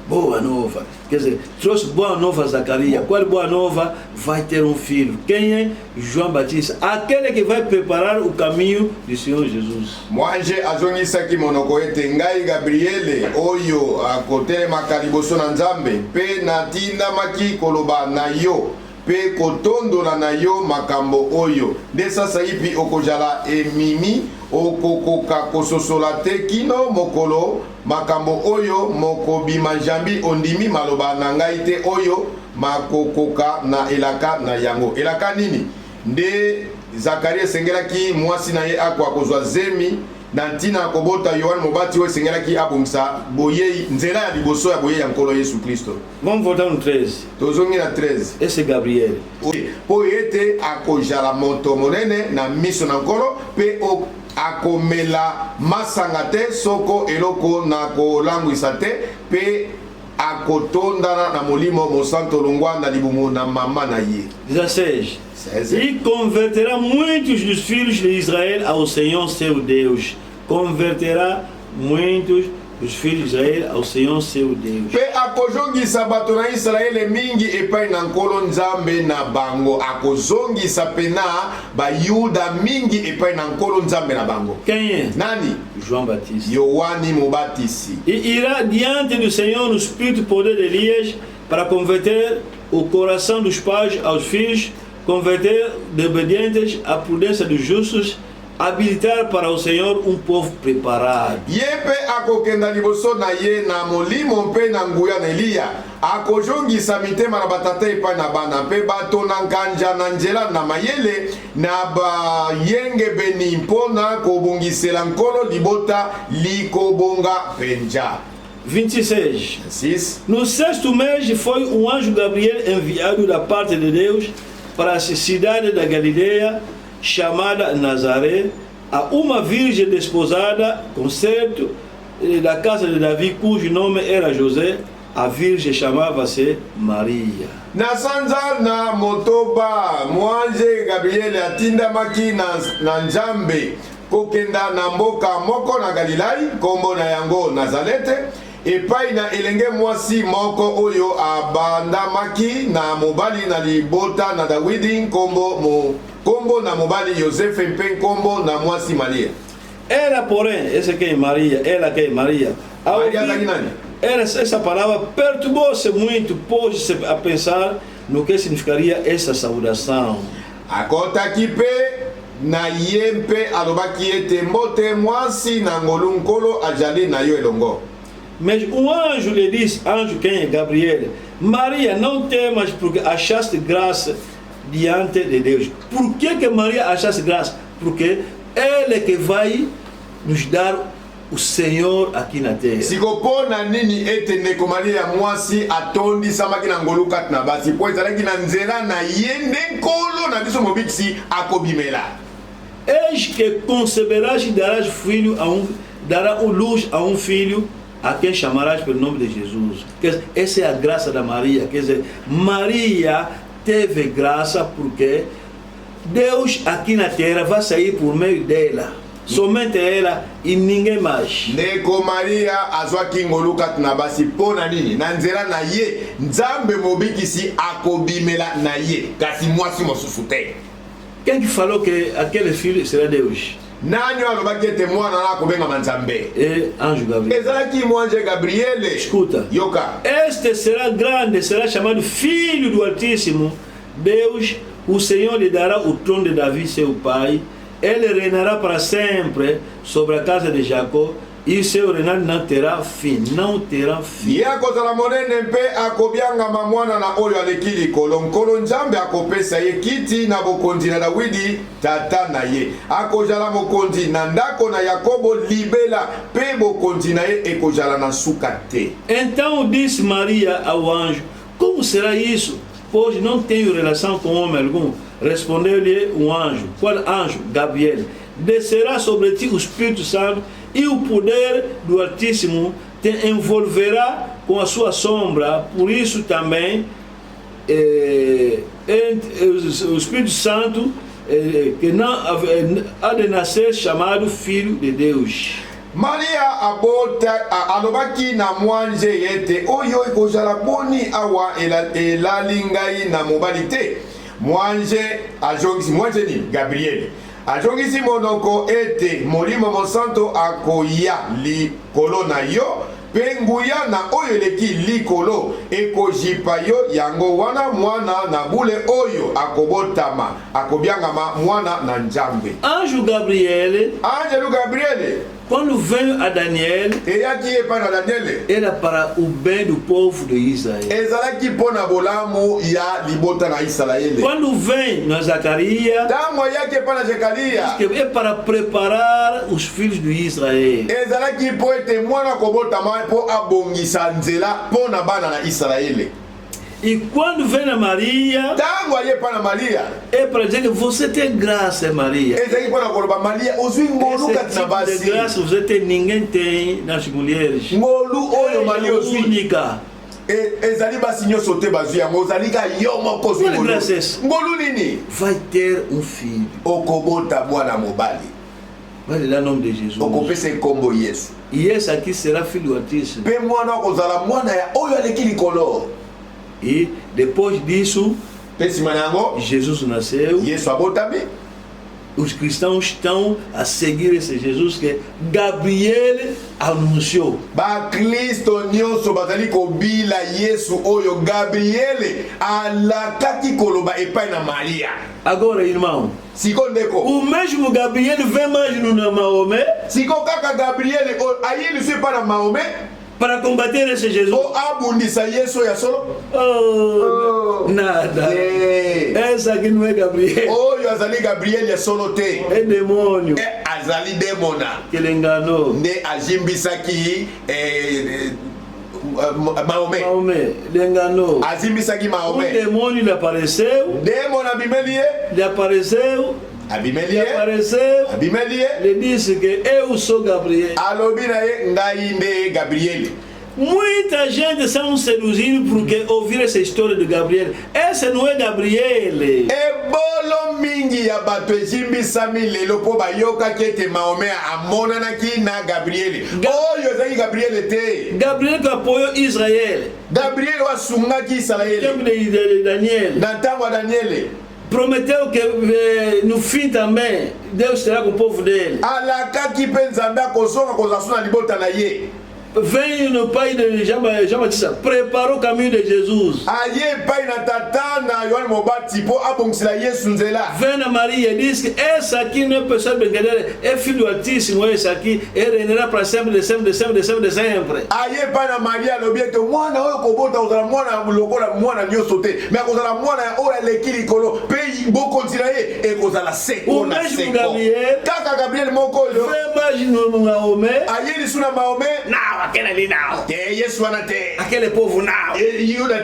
Boa nova. Quer dizer, trouxe boa nova a Zacarias. Qual boa nova? Vai ter um filho. Quem é? João Batista. Aquele que vai preparar o caminho do Senhor Jesus. Mwange azongisaki monoko ete ngai Gabriele oyo akotelemaka liboso na Nzambe pe natindamaki koloba na yo pe kotondola na yo makambo oyo nde sasa yipi okozala emimi okokoka kososola te kino mokolo makambo oyo mokobima jambi ondimi maloba na ngai te oyo makokoka na elaka na yango. Elaka nini? Nde Zakaria esengelaki mwasi na ye akwa kozwa zemi na ntina kobota Yohane Mobati oyo esengelaki abongisa boyei nzela ya liboso ya boyei ya nkolo Yesu Kristo. Vamos voltar no 13. Tozongi na 13. Esse é Gabriel. Po ete akozala moto monene na miso na nkolo pe akomela masanga te soko eloko na kolangwisa te pe akotondana na molimo mosanto longwa na libumu na mama na ye. 16. E converterá muitos dos filhos de Israel ao Senhor seu Deus. Converterá muitos dos filhos de Israel ao Senhor seu Deus. Pe akozongisa bato na Israel mingi epai na nkolo Nzambe na bango. Akozongisa pena bayuda mingi epai na nkolo Nzambe na bango. Quem é? Nani? João Batista. Yohane Mubatisi. E irá diante do Senhor no espírito e poder de Elias para converter o coração dos pais aos filhos, converter de obedientes à prudência dos justos, habilitar para o Senhor um povo preparado. Yepe akokenda liboso na ye na molimo mpe na nguya na Eliya akozongisa mitema na batata epai na bana mpe bato na nkanja na nzela na mayele na bayenge beni mpona kobongisela nkolo libota likobonga penja. 26. No sexto mês foi um anjo Gabriel enviado da parte de Deus para a cidade da Galileia, chamada Nazaré, a uma virgem desposada com certo da casa de Davi, cujo nome era José. A virgem chamava-se Maria. Na sanza na motoba mwanze Gabriel atindamaki na Nzambe kokenda na mboka moko na Galilai kombo na yango Nazarete epai na elenge mwasi moko oyo abandamaki na mobali na libota na Dawidi kombo na mobali Yosefe mpe kombo na mwasi Maria. Ela, porém, essa aqui é Maria, ela que é Maria. Maria tá aqui nani? Essa palavra perturbou-se muito, pôs-se a pensar no que significaria essa saudação. Akota kipe na ye mpe alobaki ete mbote mwasi na ngolu nkolo ajali na yo elongo. Mas o anjo lhe disse, anjo quem é? Gabriel, Maria, não temas porque achaste graça diante de Deus. Por que Maria achaste graça? Porque ela é que vai nos dar o Senhor aqui na terra. Sikopona nini ete ndeko Maria mwasi atondi samaki na ngolu kat na basi po ezalaki na nzela na yende nkolo na biso mobikisi akobimela. Eis que conceberás e darás filho dará luz a filho a quem chamarás pelo nome de Jesus. Essa é a graça da Maria. Quer dizer, Maria teve graça porque Deus aqui na terra vai sair por meio dela. Somente ela e ninguém mais. Ndeko Maria azwaki ngolu kat na basi pona nini na nzela na ye nzambe mobikisi akobimela na ye kasi mwasi mosusu te. Quem que falou que aquele filho será Deus? Nani alobaki ete mwana na akobenga manzambe? É anjo Gabriel. Ezalaki mwanje Gabriele. Escuta. Yoka. Este será grande, será chamado Filho do Altíssimo. Deus, o Senhor lhe dará o trono de Davi, seu pai. Ele reinará para sempre sobre a casa de Jacó. E seu reinado não terá fim. Não terá fim. Ye akozala monene mpe akobiangama mwana na oyo aleki likolo nkolo nzambe akopesa ye kiti na bokonzi na Dawidi tata na ye. Akozala mokonzi na ndako na Yakobo libela mpe bokonzi na ye ekozala na suka te. Então disse Maria ao anjo: como será isso? Pois não tenho relação com homem algum. Respondeu-lhe o anjo. Qual anjo? Gabriel. Descerá sobre ti o Espírito Santo e o poder do Altíssimo te envolverá com a sua sombra. Por isso também o Espírito Santo que não há de nascer chamado Filho de Deus. Maria abota alobaki na mwanje yete oyo ekozala boni awa elali ngai na mobali te. Mwanje ajongisi mwanje ni Gabriel ajongisi monoko ete molimo mosanto akoya likolo na yo pe nguya na oyo eleki likolo ekojipa yo yango wana mwana na bule oyo akobotama akobiangama mwana na nzambe. Anjo Gabriel, Angelo Gabriel, quando veio a Daniel, era para o bem do povo de Israel. Quando vem a Zacarias, é para preparar os filhos de Israel. E quando vem a Maria, é para dizer que você tem graça, Maria. Esse tipo de graça você tem, ninguém tem nas mulheres. É única. Vai ter um filho. Vai lhe dar o nome de Jesus. E esse aqui será filho do Altíssimo. E depois disso, Jesus nasceu. Os cristãos estão a seguir esse Jesus que Gabriel anunciou. Agora, irmão, o mesmo Gabriel vem mais no Maomé para combater esse Jesus. Nada. Essa aqui não é Gabriel. É demônio. Que ele enganou. Maomé. Ele enganou. O demônio lhe apareceu. Lhe apareceu. Ele disse que eu sou Gabriel. Muita gente são seduzidos porque ouviram essa história de Gabriel. Essa não é Gabriel. Gabriel que apoiou Israel. Tempo de Daniel. Prometeu que no fim também Deus será com o povo dele. Venez ne pas de Jean-Baptiste, préparez le caminho de Jésus. Aye pai na tata na Yohane Mobati po abongisela Yesu nzela. Venez à Marie et disent que essa aqui não é pessoa bengadere, é filho do Altíssimo, essa aqui, e reinará para sempre, de sempre, de sempre, de sempre, de sempre. Aye pai na Maria lobi ete mwana oyo kobota ozala mwana lokola mwana nyonso te, mais akozala mwana oyo aleki likolo mpe bokontina ye ekozala seko na seko. Kaka Gabriel moko oyo aye lisu na Mahome aquele ali não. te Yesu wana te Aquele povo não.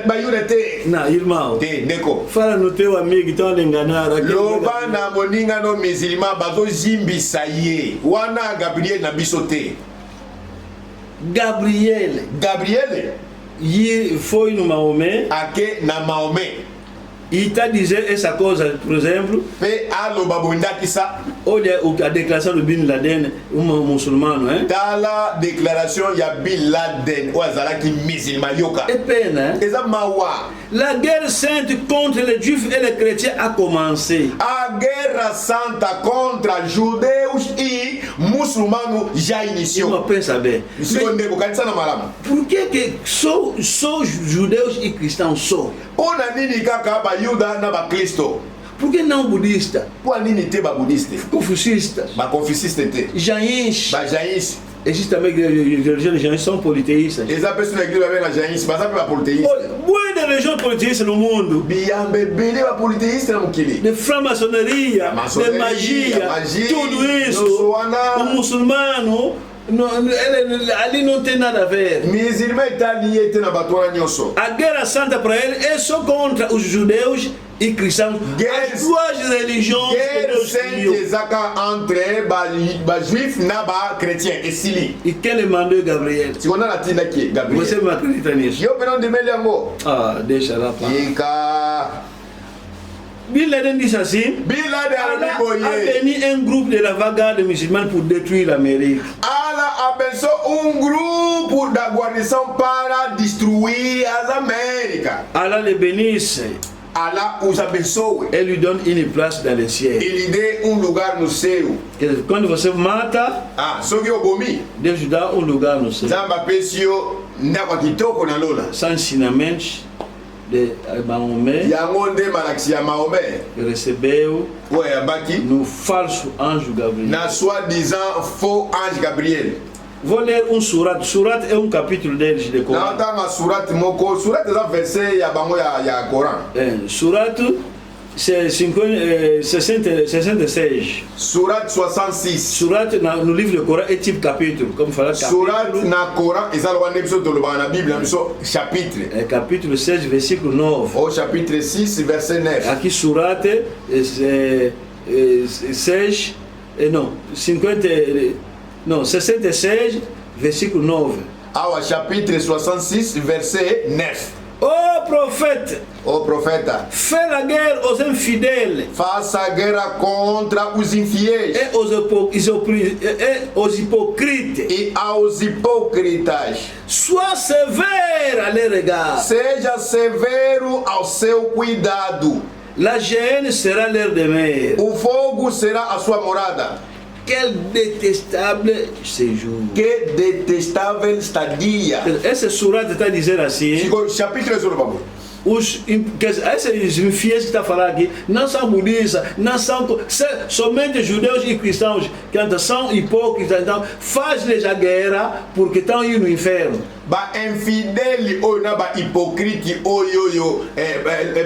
bayuda te Não, irmão. te ndeko. Fala no teu amigo, então enganar. Loba na moninga no musulman bazozimbisa ye wana Gabriel na biso te. Gabriel foi no Mahomé. ake na Mahome E está dizendo essa coisa, por exemplo. pe aloba bondakisa. Olha a declaração do Bin Laden, muçulmano, hein? Tala déclaration ya Bin Laden o azalaki musulman yoka. É pena, hein? Eza mawa. La guerre sainte contre les juifs et les chrétiens a commencé. A guerra santa contra judeus e muçulmanos já iniciou. Uma pensa bem. Por que só judeus e cristãos só? Pona nini kaka ba Yuda na ba Kristo? Por que não budista? Por nini te ba budista? Confucistas. Ba confucista te. Jains. Ba Jains. Existem também religiões que são politeístas. Exato, pessoas na igreja ba Jains, mas sabe ba politeísta. Boa de religião politeísta no mundo. Biambe bele ba politeísta no mukili. De franc-maçoneria, de magia, tudo isso. O muçulmano ali não tem nada a ver. A guerra santa para ele é só contra os judeus e cristãos. As duas religiões que Deus criou. Entre juifs e chrétiens. E quem lhe mandou Gabriel? Você não acredita nisso? Ah, deixa lá para. Bin Laden dit assim, a venu un groupe de la vague de musulmans pour détruire l'Amérique. Allah a besoin groupe da guarnição para destruir as Américas. Allah le bénisse. Allah os abençoe. Et lui donne une place dans le ciel. Ele dê lugar no céu. Quando você mata, Deus dá lugar no céu. Sans ensinamentos de Mahomé, recebeu no falso anjo Gabriel. Na soi-disant faux ange Gabriel. Vou ler surat. Surat é capítulo deles de Coran. Surat é verset ya bango ya Coran. Surat c'est 66. Surat 66. Surat no livre de Coran é tipo capítulo, como falar capítulo. Surat na Coran exatamente episode do na Bíblia, chapitre. Capítulo 6, versículo 9. Ou chapitre 6, verset 9. Aqui surat 6 non, 50 non, 66, versículo 9. Ah, chapitre 66, verset 9. Ô profeta, fais la guerre aux infidèles. Faça guerra contra os infiéis. Et aux hypocrites. E aos hipócritas. Sois sévère à leur égard. Seja severo ao seu cuidado. La géhenne sera leur demeure. O fogo será a sua morada. Quel détestable séjour. Que detestável estadia. Esse surat está dizendo assim. Chapitre sobre o bagulho. Esses infiéis que está falando aqui não são budistas, não são somente judeus e cristãos que são hipócritas, então faz-lhes a guerra porque estão indo no inferno. Ba infidèle oyo na ba hypocrite oyo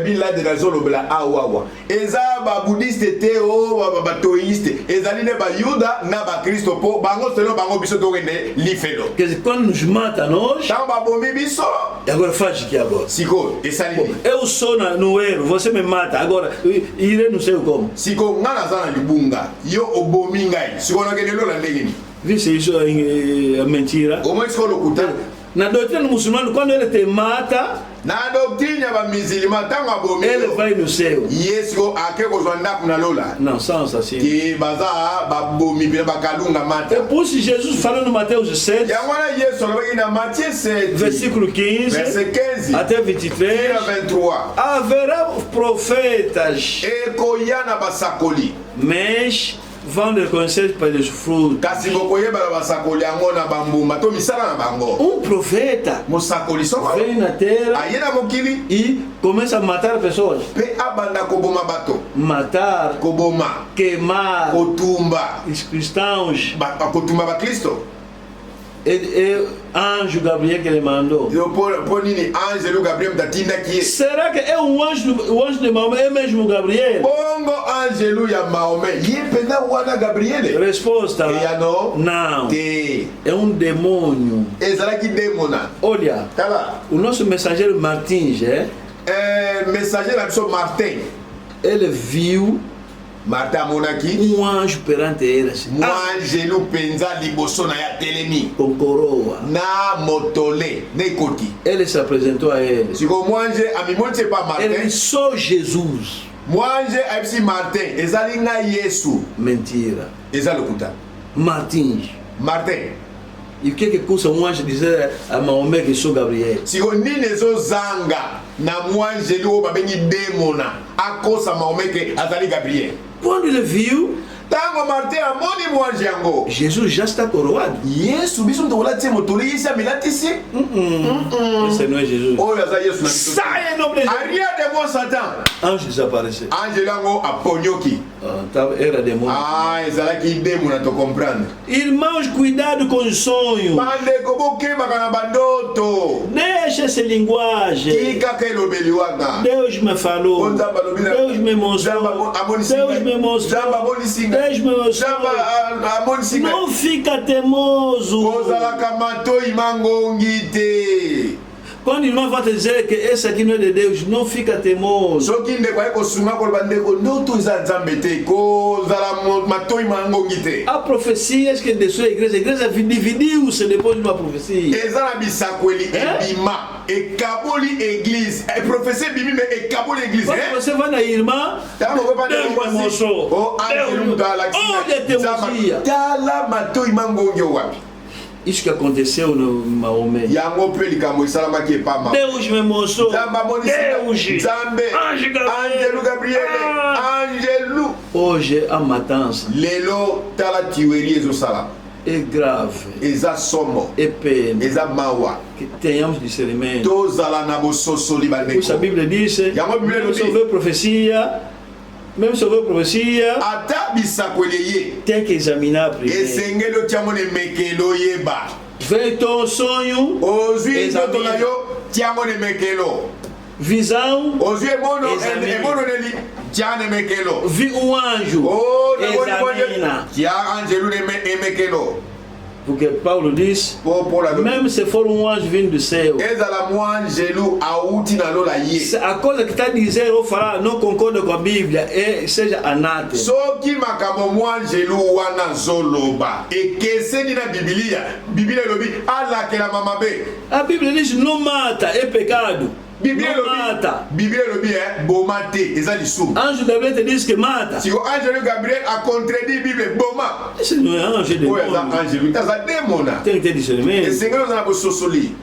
bila de razolo bla awa eza ba bouddhiste te o ba toïste ezali ne ba yuda na ba Kristo po bango selo bango biso to rende lifelo que quando nos mata nós tá ba bombi biso e agora faz que agora siko esali eu sou no erro você me mata agora irei não sei como siko ngana zana libunga yo obomi ngai siko na kene lola ndegeni visse isso é mentira o mais siko lokuta na doutrina muçulmana quando ele te mata na doutrina ba musulman tango abomi ele vai no céu yeso akeko zwanda kuna lola não sans assim que baza ba bomi ba kalunga mata é por isso Jesus falou no Mateus 7 ya wana yeso loba na Matthieu 7 versículo 15 verset 15 até 23 haverá profetas ekoyana basakoli mas vendre connaissance par les fruits. kasi bokoyeba na basakoli yango na bambuma to misala na bango. Un prophète Mosakoli soko vient na terre, aye na mokili il commence à matar personnes. pe abanda koboma bato, Matar, koboma, queimar, kotumba, os cristãos. kotumba bakristo. Et ange Gabriel que ele mandou. Yo po nini angelo Gabriel mtatindaki ye. Será que é um anjo de Maomé, é mesmo Gabriel? Bongo angelo ya Maomé ye pena wana Gabriele. Resposta: Eyano não. te É um demônio. ezalaki demona. Olha, Tala o nosso mensageiro Martins, messager na biso Martin. ele viu Martin amonaki um anjo perante ele, assim, angelo penza liboso na ya telemi com coroa. na motole na ekoti. Ele se apresentou a ele. Siko mwanje amimoni c'est pas Ele Martin. disse: sou Jesus. Mwanje ayebisi Martin ezali nga Yesu. Mentira. Eza lokuta. Martins. Martin E o que custa um anjo dizer a Maomé que sou Gabriel? siko nini ezozanga na mwanjeli oyo babengi demona akosa Maomé ke azali Gabriel. Quando ele viu, Tango Martin amoni mwanje yango Jesus já está coroado. Yesu biso ntokola tie motole yesi amelatisi Esse não é Jesus. oyo aza Yesu na biso. Sai em nome de Jesus. Arrière de moi Satan. Anjo desapareceu. Angelo yango aponyoki. Era demônio. Ezalaki demona to comprendre. Irmãos, cuidado com os sonhos. Bandeko bokebaka na bandoto. Deixa essa linguagem. Tikaka elobeli wana. Deus me falou. Deus me mostrou. Deus me mostrou. Deus me mostrou. Não fica teimoso. Kozalaka matoi mangongi te. Quando o irmão vai dizer que esse aqui não é de Deus, não fica teimoso. Soki ndeko aye kosunga koloba ndeko ndoto eza nzambe te kozala matoi mangongi te. Há profecias que deixou a igreja dividiu-se depois de uma profecia. Eza na bisakweli ebima ekaboli église profesie ebimi me ekaboli église. Quando você vai na irmã, Deus me mostrou. Olha a teimosia. Tala matoi mangongi wapi. Isso que aconteceu no Maomé. Yango pe likambo esalamaki epama. Deus me mostrou. Deus. Nzambe. Angelo Gabriel. Angelo. Hoje a matança Lelo tala tuerie ezosala. é grave. Eza somo. É pena. Eza mawa. Que tenhamos discernimento. Tozala na bososoli bandeko. A Bíblia diz, Bíblia se houver profecia, mesmo se houver profecia, ata bisakweli ye. tem que examinar primeiro. Esengeli otiango ne mekelo yeba. Vem ton sonho, Ozwi ndoto na yo tiango ne mekelo. visão, Ozwi emono neli tiane mekelo. vi um anjo, examina. Tia angelo ne mekelo. Porque Paulo diz, mesmo se for um anjo vindo do céu, ezala mwangelu auti na lola ye. a coisa que está dizendo ou falar não concorda com a Bíblia, seja anátema. Soki makambo mwangelu wana zoloba ekeseni na Biblia lobi alakela mamabe. A Bíblia diz, não mata, é pecado. Biblia lobi bomate eza lisu. Anjo Gabriel te diz que mata. Si Angelo Gabriel a contredit Bible boma. Esse não é anjo de Angelo, taza demona. Tem que ter discernimento. Esengelo na bososoli.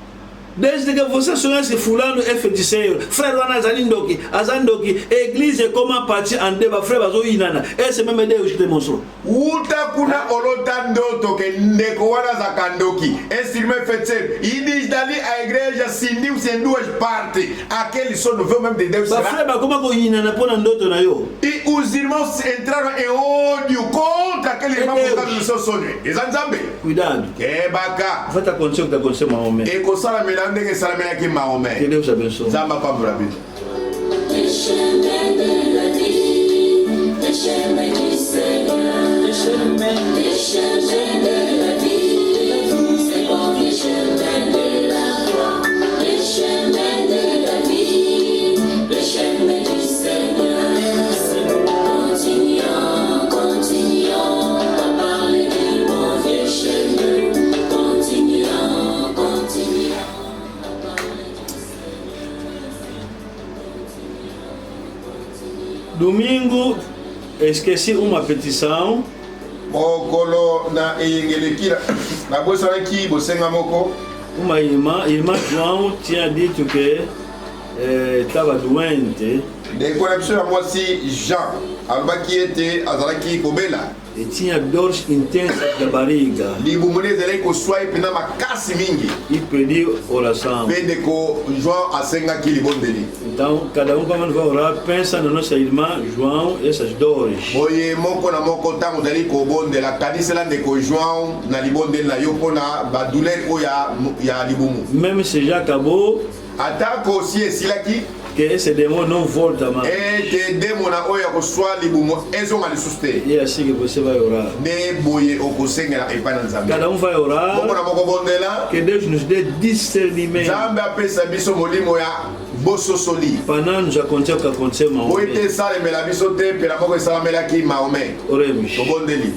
Desde que você sonha se fulano é feiticeiro, frère wana azandoki, église comment partir en débat, frère bazo inana. Esse même Deus que te mostrou. Uta kuna olota ndoto ke ndeko wana zakandoki. Instrument feiticeiro. Idi dali a igreja sindiu sem duas partes. Aquele só não veio mesmo de Deus. Ba frère ba como ko inana pona ndoto na yo. E os irmãos entraram em ódio contra aquele irmão por causa do seu sonho. Exatamente. Cuidado. Que bacana. Vai acontecer o que aconteceu com Maomé. E com sala ndenge salamela ki Maomé. Que Deus abençoe. Zamba pambula vida. Domingo, esqueci uma petição. Mokolo na eyengelekira na bosana ki bosenga moko. Uma irmã João tinha dito que estava doente. De kona biso ya mwasi Jean alobaki ete azalaki kobela. E tinha dores intensas da barriga. libumu ezalaki kozwa ye mpena makasi mingi E pediu oração. mpe ndeko João asengaki libondeli. Então, cada quando vai orar, pensa na nossa irmã João e essas dores. Boye moko na moko ntango ozali kobondela kanisela ndeko João na libondeli na yo mpona badouleur oyo ya libumu. Même se já acabou, atako osi esilaki que esse demônio não volta mais. ete demona oyo ya kozwa libumu ezonga lisusu te. E é assim que você vai orar. nde boye okosengela epai na nzambe. Cada vai orar, moko na moko bondela que Deus nos dê discernimento nzambe apesa biso molimo ya bososoli para não nos acontecer o que aconteceu po Maomé. ete esalemela biso te mpe na moko esalamelaki Mahomet. Oremos. tobondeli.